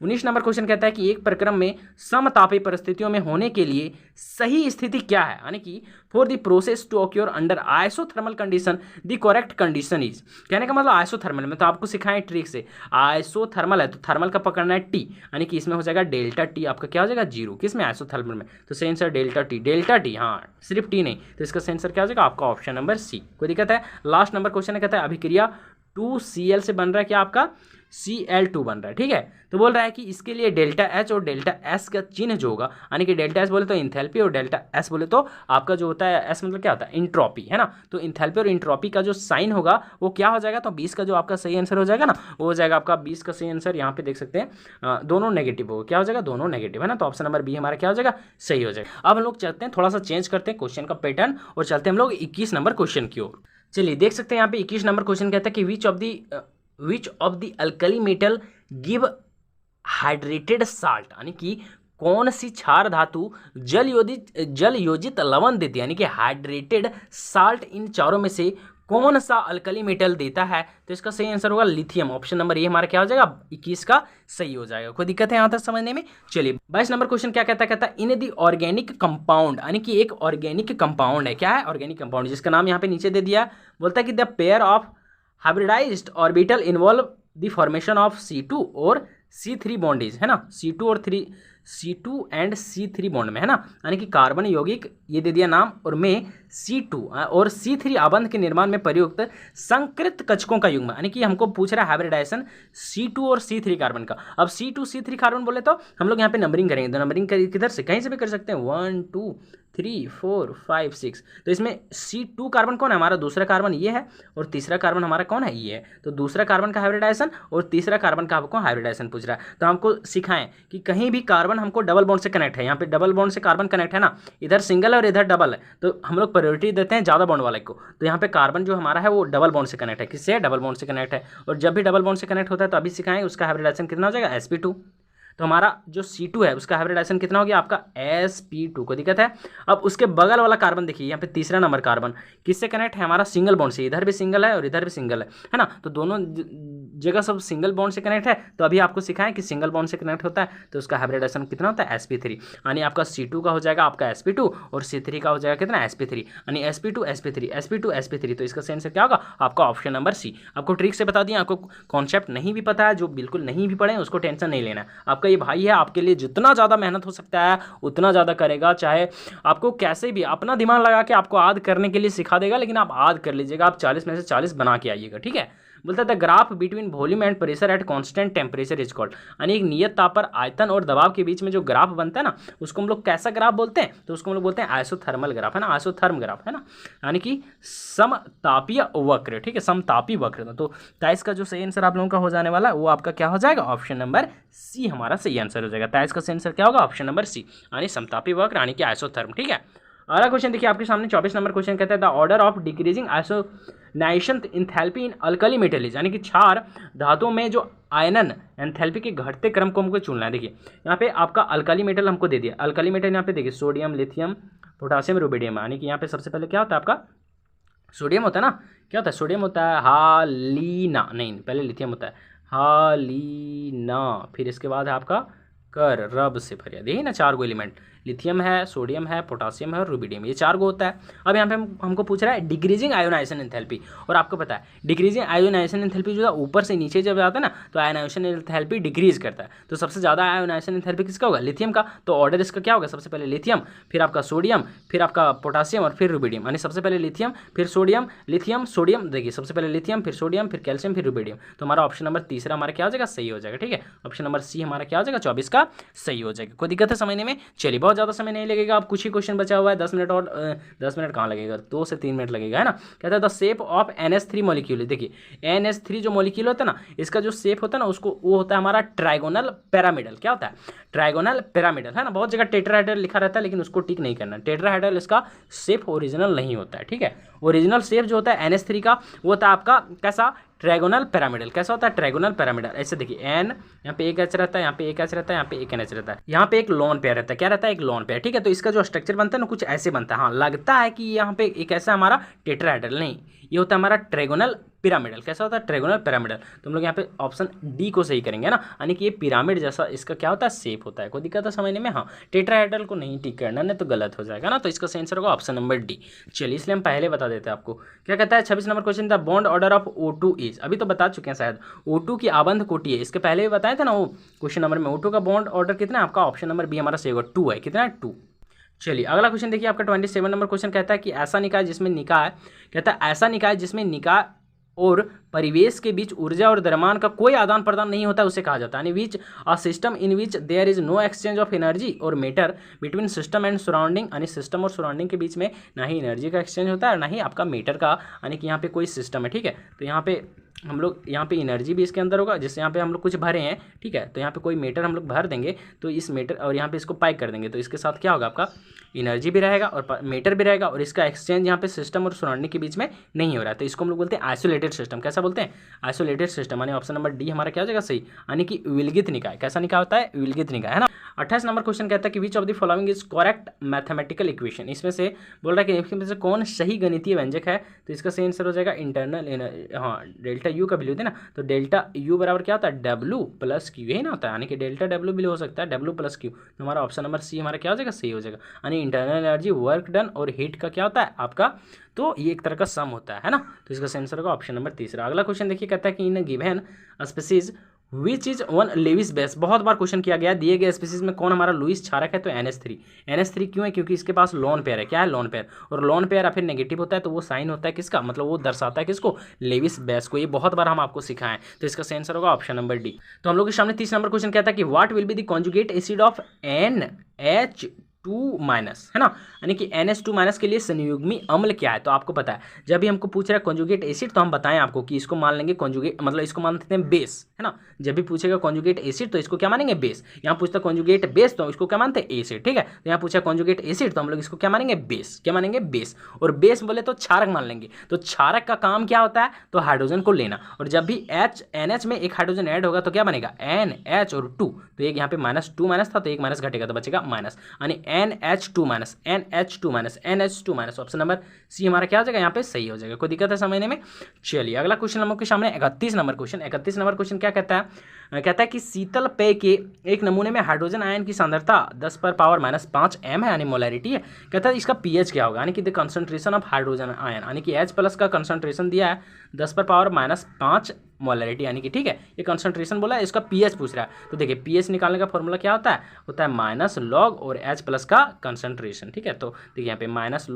19 नंबर क्वेश्चन कहता है कि एक प्रक्रम में समतापीय परिस्थितियों में होने के लिए सही स्थिति क्या है, यानी कि for the process to occur under isothermal condition the correct condition is. कहने का मतलब आइसोथर्मल में तो आपको सिखाएं ट्रिक से, आइसोथर्मल है तो थर्मल का पकड़ना है टी, यानी कि इसमें हो जाएगा डेल्टा टी आपका क्या हो जाएगा 0, किसमें आइसोथर्मल में, तो सही आंसर डेल्टा टी, हाँ सिर्फ टी नहीं, तो इसका सही आंसर क्या हो जाएगा आपका ऑप्शन नंबर सी। कोई दिक्कत है। लास्ट नंबर क्वेश्चन कहता है अभिक्रिया 2Cl से बन रहा है क्या आपका Cl2 बन रहा है। ठीक है, तो बोल रहा है कि इसके लिए डेल्टा H और डेल्टा S का चिन्ह जो होगा, यानी कि डेल्टा S बोले तो इंथैल्पी और डेल्टा S बोले तो आपका जो होता है S मतलब क्या होता है इंट्रोपी है ना, तो इंथैल्पी और इंट्रोपी का जो साइन होगा वो क्या हो जाएगा, तो 20 का जो आपका सही आंसर हो जाएगा ना वो हो जाएगा आपका 20 का सही आंसर। यहाँ पे देख सकते हैं दोनों नेगेटिव होगा, क्या हो जाएगा दोनों नेगेटिव है ना, तो ऑप्शन नंबर बी हमारा क्या हो जाएगा सही हो जाएगा। अब हम लोग चलते हैं, थोड़ा सा चेंज करते हैं क्वेश्चन का पैटर्न और चलते हैं हम लोग 21 नंबर क्वेश्चन की ओर। चलिए देख सकते हैं यहाँ पे 21 नंबर क्वेश्चन कहता है कि विच of the alkali metal give hydrated salt, यानी कि कौन सी क्षार धातु जल योजित लवण देती है, यानी कि हाइड्रेटेड साल्ट इन चारों में से कौन सा अल्कली मेटल देता है, तो इसका सही आंसर होगा लिथियम। ऑप्शन नंबर ए हमारा क्या हो जाएगा 21 का सही हो जाएगा। कोई दिक्कत है यहाँ तक समझने में। चलिए 22 नंबर क्वेश्चन क्या कहता है इन दी ऑर्गेनिक कंपाउंड, यानी कि एक ऑर्गेनिक कंपाउंड है, क्या है ऑर्गेनिक कंपाउंड, जिसका नाम यहाँ पे नीचे दे दिया, बोलता है कि the pair of hybridised orbital involve the formation of C2 और C3 बॉन्ड इज, है ना, C2 एंड C3 बॉन्ड में, है ना, यानी कि कार्बन यौगिक ये दे दिया नाम, और में C2 और C3 आबंध के निर्माण में प्रयुक्त संकृत कक्षकों का युग्म, यानी कि हमको पूछ रहा है हाइब्रिडाइजेशन C2 और C3 कार्बन का। अब C2 C3 कार्बन बोले तो हम लोग यहाँ पे नंबरिंग करेंगे, तो नंबरिंग किधर से, कहीं से भी कर सकते हैं, 1 2 3 4 5 6। तो इसमें C2 कार्बन कौन है, हमारा दूसरा कार्बन ये है, और तीसरा कार्बन हमारा कौन है, ये है। तो दूसरा कार्बन का हाइब्रिडाइजेशन और तीसरा कार्बन का आपको हाइब्रिडाइजेशन पूछ रहा है। तो हमको सिखाएं कि कहीं भी कार्बन हमको डबल बॉन्ड से कनेक्ट है, यहाँ पे डबल बॉन्ड से कार्बन कनेक्ट है ना, इधर सिंगल है और इधर डबल है, तो हम लोग प्रायोरिटी देते हैं ज़्यादा बॉन्ड वाले को। तो यहाँ पे कार्बन जो हमारा है वो डबल बॉन्ड से कनेक्ट है, किससे, डबल बॉन्ड से कनेक्ट है। और जब भी डबल बॉन्ड से कनेक्ट होता है तो अभी सिखाएं उसका हाइब्रिडाइजेशन कितना हो जाएगा, sp2। तो हमारा जो C2 है उसका हाइब्रिडाइजेशन कितना हो गया आपका, sp2। को दिक्कत है। अब उसके बगल वाला कार्बन देखिए, यहाँ पे तीसरा नंबर कार्बन किससे कनेक्ट है, हमारा सिंगल बॉन्ड से, इधर भी सिंगल है और इधर भी सिंगल है ना, तो दोनों जगह सब सिंगल बॉन्ड से कनेक्ट है। तो अभी आपको सिखाएं कि सिंगल बॉन्ड से कनेक्ट होता है तो उसका हाइब्रिडाइजेशन कितना होता है, sp3। यानी आपका C2 का हो जाएगा आपका sp2 और C3 का हो जाएगा कितना, sp3, यानी sp2 sp3 sp2 sp3। तो इसका आंसर क्या होगा आपका ऑप्शन नंबर सी। आपको ट्रिक से बता दिया, आपको कॉन्सेप्ट नहीं भी पता है, जो बिल्कुल नहीं भी पढ़े उसको टेंशन नहीं लेना है। आपका ये भाई है, आपके लिए जितना ज़्यादा मेहनत हो सकता है उतना ज़्यादा करेगा, चाहे आपको कैसे भी अपना दिमाग लगा के आपको याद करने के लिए सिखा देगा, लेकिन आप याद कर लीजिएगा, आप 40 में से 40 बना के आइएगा, ठीक है। बोलता है the graph between volume and pressure at constant temperature is called, यानी एक नियत ताप पर आयतन और दबाव के बीच में जो ग्राफ बनता है ना, उसको हम लोग कैसा ग्राफ बोलते हैं, तो उसको हम लोग बोलते हैं आइसोथर्मल ग्राफ, है ना, आइसोथर्म ग्राफ, है ना, यानी कि समतापीय वक्र, ठीक है, समतापी वक्र। तो 23 का जो सही आंसर आप लोगों का हो जाने वाला है वो आपका क्या हो जाएगा, ऑप्शन नंबर सी हमारा सही आंसर हो जाएगा। 23 का सही आंसर क्या होगा, ऑप्शन नंबर सी, यानी समतापी वक्र, यानी कि आइसोथर्म, ठीक है। अगला क्वेश्चन देखिए आपके सामने 24 नंबर क्वेश्चन कहता है the order of decreasing ionisation enthalpy in alkali metals, यानी कि क्षार धातुओं में जो आयनन एंथैल्पी के घटते क्रम को हमको चुनना है। देखिए यहाँ पे आपका अल्कली मेटल हमको दे दिया, अल्कली मेटल यहाँ पे देखिए सोडियम, लिथियम, पोटासियम, रुबिडियम, यानी कि यहाँ पे सबसे पहले क्या होता है आपका सोडियम होता है ना, क्या होता है सोडियम होता है हालीना, नहीं पहले लिथियम होता है हालीना, फिर इसके बाद है आपका कर रब से भरिया, देखिए ना 4 गो एलिमेंट, लिथियम है, सोडियम है, पोटासियम है और रुबिडियम, ये 4 गो होता है। अब यहाँ पे हमको पूछ रहा है डिक्रीजिंग आयोनाइजेशन एंथैल्पी, और आपको पता है डिक्रीजिंग आयोनाइजेशन एंथैल्पी जो है ऊपर से नीचे जब जाता है ना तो आयोनाइजेशन एंथैल्पी डिक्रीज करता है। तो सबसे ज़्यादा आयोनाइजेशन एंथैल्पी किसका होगा, लिथियम का। तो ऑर्डर इसका क्या होगा, सबसे पहले लिथियम, फिर आपका सोडियम, फिर आपका पोटासियम और फिर रुबिडियम, यानी सबसे पहले लिथियम, फिर सोडियम, लिथियम, सोडियम, देखिए सबसे पहले लिथियम, फिर सोडियम, फिर कैल्शियम, फिर रुबिडियम। तो हमारा ऑप्शन नंबर तीसरा हमारा क्या हो जाएगा, सही हो जाएगा, ठीक है। ऑप्शन नंबर सी हमारा क्या हो जाएगा, 24 का सही हो जाएगा। कोई दिक्कत है समझने में, चलिए बहुत ज़्यादा समय नहीं लगेगा, अब कुछ ही क्वेश्चन बचा हुआ है, 10 मिनट और 10 मिनट कहाँ लगेगा, 2 से 3 मिनट लगेगा, है ना। कहता है the shape of NH3 molecule, देखिए NH3 जो मॉलिक्यूल होता है ना, इसका जो शेप होता है ना उसको वो होता है हमारा ट्राइगोनल पिरामिडल, क्या होता है ट्राइगोनल पिरामिडल, है ना। बहुत जगह टेट्राहेड्रल लिखा रहता है लेकिन उसको टिक नहीं करना, टेट्राहेड्रल इसका शेप ओरिजिनल नहीं होता है, ठीक है। ओरिजिनल शेप जो होता है NH3 का वो होता है आपका कैसा, ट्राइगोनल पिरामिडल। कैसा होता है ट्राइगोनल पिरामिडल, ऐसे देखिए एन, यहाँ पे एक एच रहता है, यहाँ पे एक एच रहता है, यहाँ पे एक एन एच रहता है, यहाँ पे एक लोन पेयर रहता है, क्या रहता है एक लोन पेयर, ठीक है। तो इसका जो स्ट्रक्चर बनता है ना कुछ ऐसे बनता है, हाँ लगता है कि यहाँ पे एक ऐसा हमारा टेट्राहेड्रल, नहीं ये होता है हमारा ट्राइगोनल पिरामिडल। कैसा होता है ट्राइगोनल पिरामिडल, तो हम लोग यहाँ पे ऑप्शन डी को सही करेंगे ना, यानी कि ये पिरामिड जैसा इसका क्या होता है शेप होता है। कोई दिक्कत है समझने में, हाँ टेट्राहेड्रल को नहीं टिक करना, नहीं तो गलत हो जाएगा ना। तो इसका आंसर होगा ऑप्शन नंबर डी। चलिए इसलिए हम पहले बता देते हैं आपको। क्या कहता है 26 number question, the bond order of O2 is, अभी तो बता चुके हैं शायद, O2 की आबंध कोटि है, इसके पहले भी बताए थे ना वो क्वेश्चन नंबर में। O2 का बॉन्ड ऑर्डर कितना है आपका, ऑप्शन नंबर बी हमारा सही होगा, 2 है, कितना है 2। चलिए अगला क्वेश्चन देखिए आपका 27 नंबर क्वेश्चन कहता है कि ऐसा निकाय जिसमें निकाय, कहता है ऐसा निकाय जिसमें निकाय और परिवेश के बीच ऊर्जा और द्रव्यमान का कोई आदान प्रदान नहीं होता है उसे कहा जाता है, यानी which a system in which there is no exchange of energy और matter between system and surrounding, यानी सिस्टम और सराउंडिंग के बीच में ना ही एनर्जी का एक्सचेंज होता है और ना ही आपका मैटर का, यानी कि यहाँ पे कोई सिस्टम है, ठीक है। तो यहाँ पे हम लोग यहाँ पे एनर्जी भी इसके अंदर होगा, जैसे यहाँ पे हम लोग कुछ भरे हैं, ठीक है, तो यहाँ पे कोई मैटर हम लोग भर देंगे तो इस मैटर और यहाँ पे इसको पाइप कर देंगे तो इसके साथ क्या होगा आपका एनर्जी भी रहेगा और मैटर भी रहेगा और इसका एक्सचेंज यहाँ पे सिस्टम और सराउंडिंग के बीच में नहीं हो रहा है। तो इसको हम लोग बोलते हैं आइसोलेटेड सिस्टम। कैसा बोलते हैं आइसोलेटेड सिस्टम, यानी ऑप्शन नंबर डी हमारा क्या हो जाएगा सही, यानी कि विलगित निकाय। कैसा निकाय होता है विलगित निकाय, है ना। 28 नंबर क्वेश्चन कहता है कि विच of the following is correct mathematical equation, इसमें से बोल रहा है कि इसमें से कौन सही गणितीय व्यंजक है। तो इसका सही आंसर हो जाएगा इंटरनल, हाँ डेल्टा यू का वैल्यू देना, तो डेल्टा यू बराबर क्या होता है डब्ल्यू प्लस क्यू, यही ना होता है, यानी कि डेल्टा डब्ल्यू भी हो सकता है डब्ल्यू प्लस क्यू। तो हमारा ऑप्शन नंबर सी हमारा क्या हो जाएगा सही हो जाएगा, यानी इंटरनल एनर्जी वर्क डन और हीट का क्या होता है आपका, तो ये एक तरह का सम होता है ना। तो इसका आंसर होगा ऑप्शन नंबर तीसरा। अगला क्वेश्चन देखिए कहता है कि in given species which is one Lewis base, बहुत बार क्वेश्चन किया गया, दिए गए स्पीसीज में कौन हमारा लुईस क्षारक है, तो NH3। NH3 क्यों है, क्योंकि इसके पास लोन पेयर है। क्या है, लोन पेयर, और लोन पेयर या फिर नेगेटिव होता है तो वो साइन होता है किसका, मतलब वो दर्शाता है किसको, लेविस बेस को। ये बहुत बार हम आपको सिखाएं, तो इसका सही आंसर होगा ऑप्शन नंबर डी। तो हम लोग के सामने 30 नंबर क्वेश्चन कहता है कि what will be the conjugate acid of NH2- है ना, यानी कि NH2- के लिए संयुग्मी अम्ल क्या है, तो आपको पता है जब भी हमको पूछ रहा है कॉन्जुगेट एसिड तो हम बताएं आपको कि इसको मान लेंगे कॉन्जुगेट, मतलब इसको मानते हैं बेस, है ना। जब भी पूछेगा कॉन्जुगेट एसिड तो इसको क्या मानेंगे, बेस। यहाँ पूछता है कॉन्जुगेट बेस तो इसको क्या मानते हैं, एसिड, ठीक है। तो यहाँ पूछा कॉन्जुगेट एसिड तो हम लोग इसको क्या मानेंगे, बेस। क्या मानेंगे, बेस। और बेस बोले तो क्षारक मान लेंगे, तो क्षारक का काम क्या होता है, तो हाइड्रोजन को लेना, और जब भी NH में एक हाइड्रोजन ऐड होगा तो क्या बनेगा, NH और 2, तो एक यहाँ पे -2- था तो एक माइनस घटेगा तो बचेगा माइनस, यानी NH2-, ऑप्शन नंबर सी हमारा क्या हो जाएगा, यहाँ पे सही हो जाएगा। कोई दिक्कत है समझने में। चलिए अगला क्वेश्चन हम लोग के सामने 31 नंबर क्वेश्चन क्या कहता है, कहता है कि शीतल पेय के एक नमूने में हाइड्रोजन आयन की सांद्रता 10⁻⁵ m है, यानी मोलैरिटी है। कहता है इसका pH क्या होगा, यानी कि the concentration of hydrogen ion, यानी कि H+ का कंसंट्रेशन दिया है 10⁻⁵ मोलैरिटी, यानी कि ठीक है, ये कंसंट्रेशन बोला है, इसका pH पूछ रहा है। तो देखिए pH निकालने का फॉर्मूला क्या होता है माइनस लॉग और H+ का कंसंट्रेशन, ठीक है। तो देखिए यहाँ पे माइनस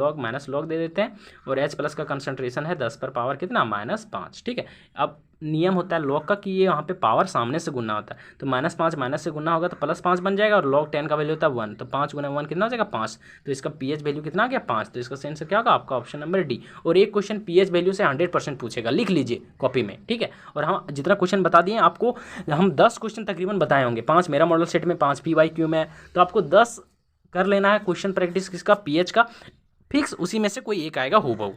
लॉग दे देते हैं, और H+ का कंसंट्रेशन है 10⁻⁵ ठीक है। अब नियम होता है लॉग का कि ये यहाँ पे पावर सामने से गुना होता है, तो -5 माइनस से गुना होगा तो +5 बन जाएगा, और log 10 का वैल्यू होता है 1, तो 5 × 1 कितना हो जाएगा 5, तो इसका pH वैल्यू कितना आ गया 5, तो इसका आंसर क्या होगा आपका ऑप्शन नंबर डी। और एक क्वेश्चन pH वैल्यू से 100% पूछेगा, लिख लीजिए कॉपी में, ठीक है। और हम जितना क्वेश्चन बता दिए आपको, हम 10 क्वेश्चन तकरीबन बताए होंगे, 5 मेरा मॉडल सेट में, 5 PYQ में, तो आपको 10 कर लेना है क्वेश्चन प्रैक्टिस किसका, pH का फिक्स, उसी में से कोई एक आएगा हूबहू।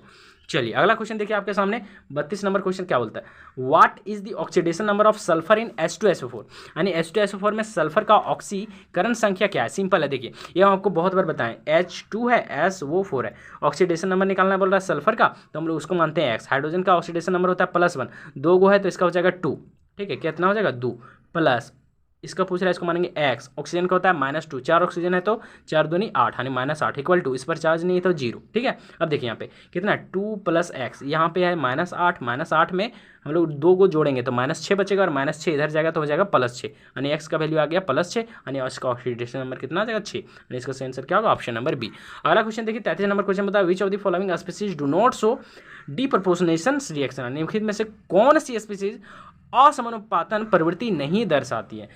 चलिए अगला क्वेश्चन देखिए आपके सामने 32 नंबर क्वेश्चन क्या बोलता है, what is the oxidation number of sulphur in H2SO4, यानी H2SO4 में सल्फर का ऑक्सीकरण संख्या क्या है। सिंपल है, देखिए ये हम आपको बहुत बार बताएं, H2 है, SO4 है, ऑक्सीडेशन नंबर निकालना बोल रहा है सल्फर का, तो हम लोग उसको मानते हैं x। हाइड्रोजन का ऑक्सीडेशन नंबर होता है +1, 2 गो है तो इसका हो जाएगा 2, ठीक है, कितना हो जाएगा 2 प्लस, इसका पूछ रहा है इसको मानेंगे x। ऑक्सीजन का होता है -2, 4 ऑक्सीजन है तो 4 दूनी 8, यानी -8 इक्वल टू, इस पर चार्ज नहीं है तो 0, ठीक है। अब देखिए यहाँ पे कितना 2 + x, यहाँ पे है -8 में हम लोग 2 को जोड़ेंगे तो -6 बचेगा, और -6 इधर जाएगा तो हो जाएगा +6, यानी x का वैल्यू आ गया +6, यानी इसका ऑक्सीडेशन नंबर कितना आ जाएगा 6, यानी इसका आंसर क्या होगा ऑप्शन नंबर बी। अगला क्वेश्चन देखिए 33 नंबर क्वेश्चन बताया, which of the following species do not show disproportionation reaction, निम्नलिखित में से कौन सी स्पीसीज असमानुपातन प्रवृत्ति नहीं दर्शाती है।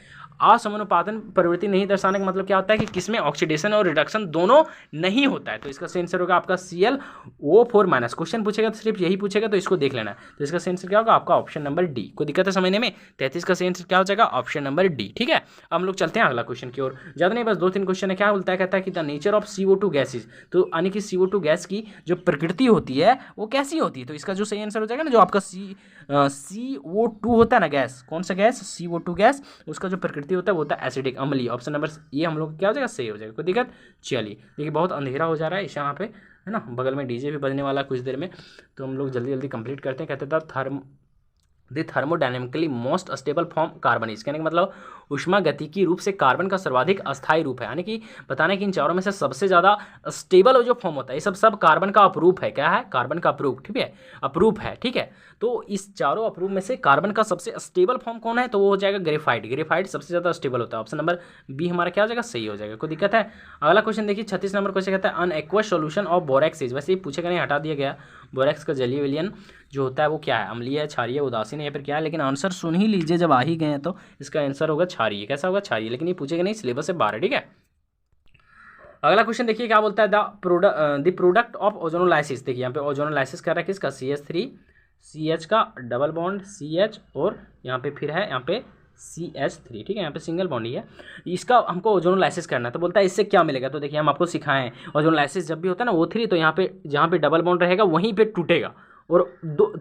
असमानुपातन प्रवृत्ति नहीं दर्शाने का मतलब क्या होता है कि किसमें ऑक्सीडेशन और रिडक्शन दोनों नहीं होता है, तो इसका आंसर होगा आपका ClO4-। क्वेश्चन पूछेगा तो सिर्फ यही पूछेगा, तो इसको देख लेना है, तो इसका आंसर क्या होगा आपका ऑप्शन नंबर डी। कोई दिक्कत है समझने में, 33 का आंसर क्या हो जाएगा ऑप्शन नंबर डी, ठीक है। अब हम लोग चलते हैं अगला क्वेश्चन की ओर, ज़्यादा नहीं बस 2-3 क्वेश्चन है। क्या बोलता है, कहता है कि the nature of CO2 gases, तो यानी कि CO2 गैस की जो प्रकृति होती है वो कैसी होती है, तो इसका जो सही आंसर हो जाएगा ना, जो आपका CO2 होता है ना गैस, कौन सा गैस, CO2 गैस, उसका जो प्रकृति होता है वो होता है एसिडिक, अम्लीय। ऑप्शन नंबर ये हम लोग क्या हो जाएगा सही हो जाएगा। कोई दिक्कत, चलिए देखिए बहुत अंधेरा हो जा रहा है इस यहाँ पे, है ना, बगल में डीजे भी बजने वाला है कुछ देर में, तो हम लोग जल्दी जल्दी कंप्लीट करते हैं। कहते थे the thermodynamically most stable form carbon is, कहने का मतलब उष्मागतिकी रूप से कार्बन का सर्वाधिक अस्थायी रूप है, यानी कि बताने कि इन चारों में से सबसे ज़्यादा स्टेबल जो फॉर्म होता है, ये सब कार्बन का अप्रूप है। क्या है, कार्बन का अप्रूप, ठीक है, अप्रूप है, ठीक है। तो इस चारों अप्रूप में से कार्बन का सबसे स्टेबल फॉर्म कौन है, तो वो हो जाएगा ग्रेफाइट। ग्रेफाइट सबसे ज़्यादा स्टेबल होता है, ऑप्शन नंबर बी हमारा क्या हो जाएगा सही हो जाएगा। कोई दिक्कत है। अगला क्वेश्चन देखिए 36 नंबर क्वेश्चन कहता है अनएक्वस सॉल्यूशन ऑफ बोरेक्स इज, वैसे ये पूछेगा नहीं, हटा दिया गया। बोरेक्स का जलीय विलयन जो होता है वो क्या है, अम्लीय है, क्षारीय, उदासीन है, या फिर क्या है, लेकिन आंसर सुन ही लीजिए जब आ ही गए हैं, तो इसका आंसर होगा क्षारीय। कैसा होगा, क्षारीय, लेकिन ये पूछेगा नहीं, सिलेबस से बाहर है, ठीक है। अगला क्वेश्चन देखिए क्या बोलता है, द प्रोडक्ट ऑफ ओजोनोलाइसिस, देखिए यहाँ पे ओजोनोलाइसिस कर रहा है किसका, CH3 CH का डबल बॉन्ड CH, और यहाँ पे फिर है यहाँ पे CH3, ठीक है, यहाँ पे सिंगल बॉन्ड ही है, इसका हमको ओजोनोलाइसिस करना है। तो बोलता है इससे क्या मिलेगा, तो देखिए हम आपको सिखाएं, ओजोनोलाइसिस जब भी होता है ना O3, तो यहाँ पे जहाँ पे डबल बॉन्ड रहेगा वहीं पे टूटेगा, और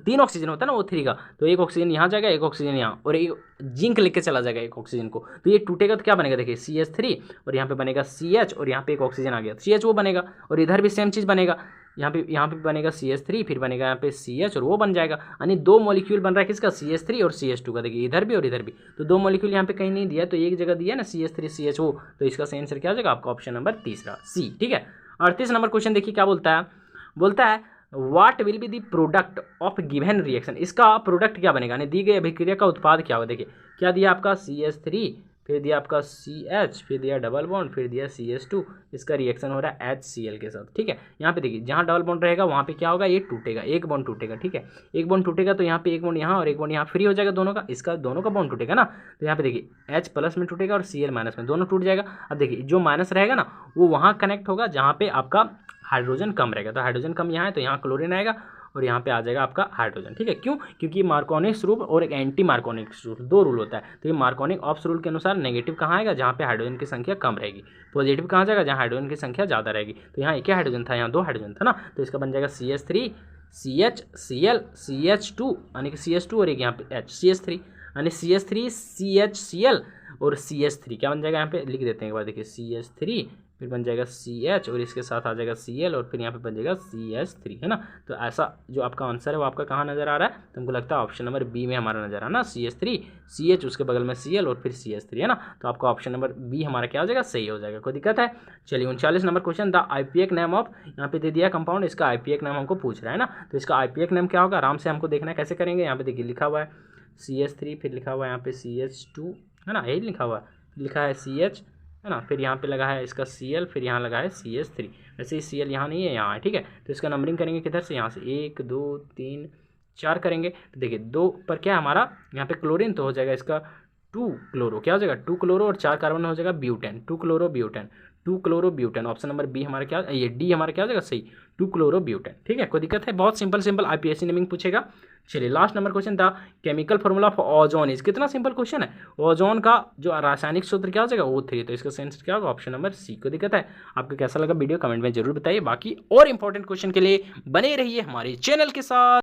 3 ऑक्सीजन होता है ना O3 का, तो एक ऑक्सीजन यहाँ जाएगा, एक ऑक्सीजन यहाँ, और एक जिंक लेके चला जाएगा एक ऑक्सीजन को, तो ये टूटेगा तो क्या बनेगा, देखिए CH3, और यहाँ पे बनेगा CH, और यहाँ पे एक ऑक्सीजन आ गया तो CH वो बनेगा, और इधर भी सेम चीज़ बनेगा, यहाँ पे बनेगा CH3, फिर बनेगा यहाँ पे CH, और वो बन जाएगा, यानी 2 मॉलिक्यूल बन रहा है किसका, CH3 और CH2 का, देखिए इधर भी और इधर भी, तो 2 मॉलिक्यूल यहाँ पे कहीं नहीं दिया, तो एक जगह दिया ना CH3 CHO, तो इसका सही आंसर क्या हो जाएगा आपका ऑप्शन नंबर तीसरा C, ठीक है। 38 नंबर क्वेश्चन देखिए क्या बोलता है what will be the product of given reaction, इसका प्रोडक्ट क्या बनेगा, यानी दी गई अभिक्रिया का उत्पाद क्या होगा। देखिए क्या दिया आपका CH3, फिर दिया आपका CH, फिर दिया डबल बॉन्ड, फिर दिया CH2, इसका रिएक्शन हो रहा है HCl के साथ। ठीक है, यहाँ पे देखिए जहाँ डबल बॉन्ड रहेगा वहाँ पे क्या होगा, ये टूटेगा, एक बॉन्ड टूटेगा। ठीक है, एक बॉन्ड टूटेगा तो यहाँ पे एक बॉन्ड यहाँ और एक बॉन्ड यहाँ फ्री हो जाएगा दोनों का, इसका दोनों का बॉन्ड टूटेगा ना। तो यहाँ पे देखिए H प्लस में टूटेगा और Cl माइनस में, दोनों टूट जाएगा। अब देखिए जो माइनस रहेगा ना वो वहाँ कनेक्ट होगा जहाँ पे आपका हाइड्रोजन कम रहेगा, तो हाइड्रोजन कम यहाँ है तो यहाँ क्लोरीन आएगा और यहाँ पे आ जाएगा आपका हाइड्रोजन। ठीक है, क्यों, क्योंकि मार्कोनिक्स रूल और एक एंटी मार्कोनिक्स रूल, दो रूल होता है। तो ये मार्कोनिक ऑप्स रूल के अनुसार नेगेटिव कहाँ आएगा, जहाँ पे हाइड्रोजन की संख्या कम रहेगी, पॉजिटिव कहाँ जाएगा, जहाँ हाइड्रोजन की संख्या ज़्यादा रहेगी। तो यहाँ एक ही हाइड्रोजन था, यहाँ दो हाइड्रोजन था ना, तो इसका बन जाएगा CH3 CH Cl CH2 यानी कि CH2 और एक यहाँ पे H CH3 यानी CH3 CH Cl और CH3 क्या बन जाएगा, यहाँ पे लिख देते हैं एक बार, देखिए CH3 फिर बन जाएगा CH और इसके साथ आ जाएगा Cl और फिर यहाँ पे बन जाएगा CH3, है ना। तो ऐसा जो आपका आंसर है वो आपका कहाँ नज़र आ रहा है, तो हमको लगता है ऑप्शन नंबर बी में हमारा नज़र आ रहा है ना, CH3 CH उसके बगल में Cl और फिर CH3, है ना। तो आपका ऑप्शन नंबर बी हमारा क्या हो जाएगा, सही हो जाएगा, कोई दिक्कत है। चलिए 39 number question, the IUPAC name of, यहाँ पे दे दिया कंपाउंड, इसका IUPAC नेम हमको पूछ रहा है ना, तो इसका IUPAC नेम क्या होगा, आराम से हमको देखना है कैसे करेंगे। यहाँ पे देखिए लिखा हुआ है CH3, फिर लिखा हुआ है यहाँ पे CH2, है ना, यही लिखा हुआ है, लिखा है CH, है ना, फिर यहाँ पे लगा है इसका Cl, फिर यहाँ लगा है CH3, वैसे ही Cl यहाँ नहीं है, यहाँ है। ठीक है, तो इसका नंबरिंग करेंगे किधर से, यहाँ से 1 2 3 4 करेंगे। तो देखिए 2 पर क्या है हमारा, यहाँ पे क्लोरीन, तो हो जाएगा इसका 2 क्लोरो, क्या हो जाएगा 2 क्लोरो और 4 कार्बन हो जाएगा butane, 2 chloro butane, 2 chloro butane. Option number B हमारा क्या, ये डी हमारा क्या हो जाएगा सही, 2 क्लोरो ब्यूटेन। ठीक है, कोई दिक्कत है, बहुत सिंपल सिंपल IPSC नेमिंग पूछेगा। चलिए लास्ट नंबर क्वेश्चन था chemical formula for ozone is, कितना सिंपल क्वेश्चन है, ओजोन का जो रासायनिक सूत्र क्या हो जाएगा O3, तो इसका आंसर क्या होगा, ऑप्शन नंबर सी। को दिक्कत है, आपको कैसा लगा वीडियो कमेंट में जरूर बताइए, बाकी और इंपॉर्टेंट क्वेश्चन के लिए बने रहिए हमारे चैनल के साथ।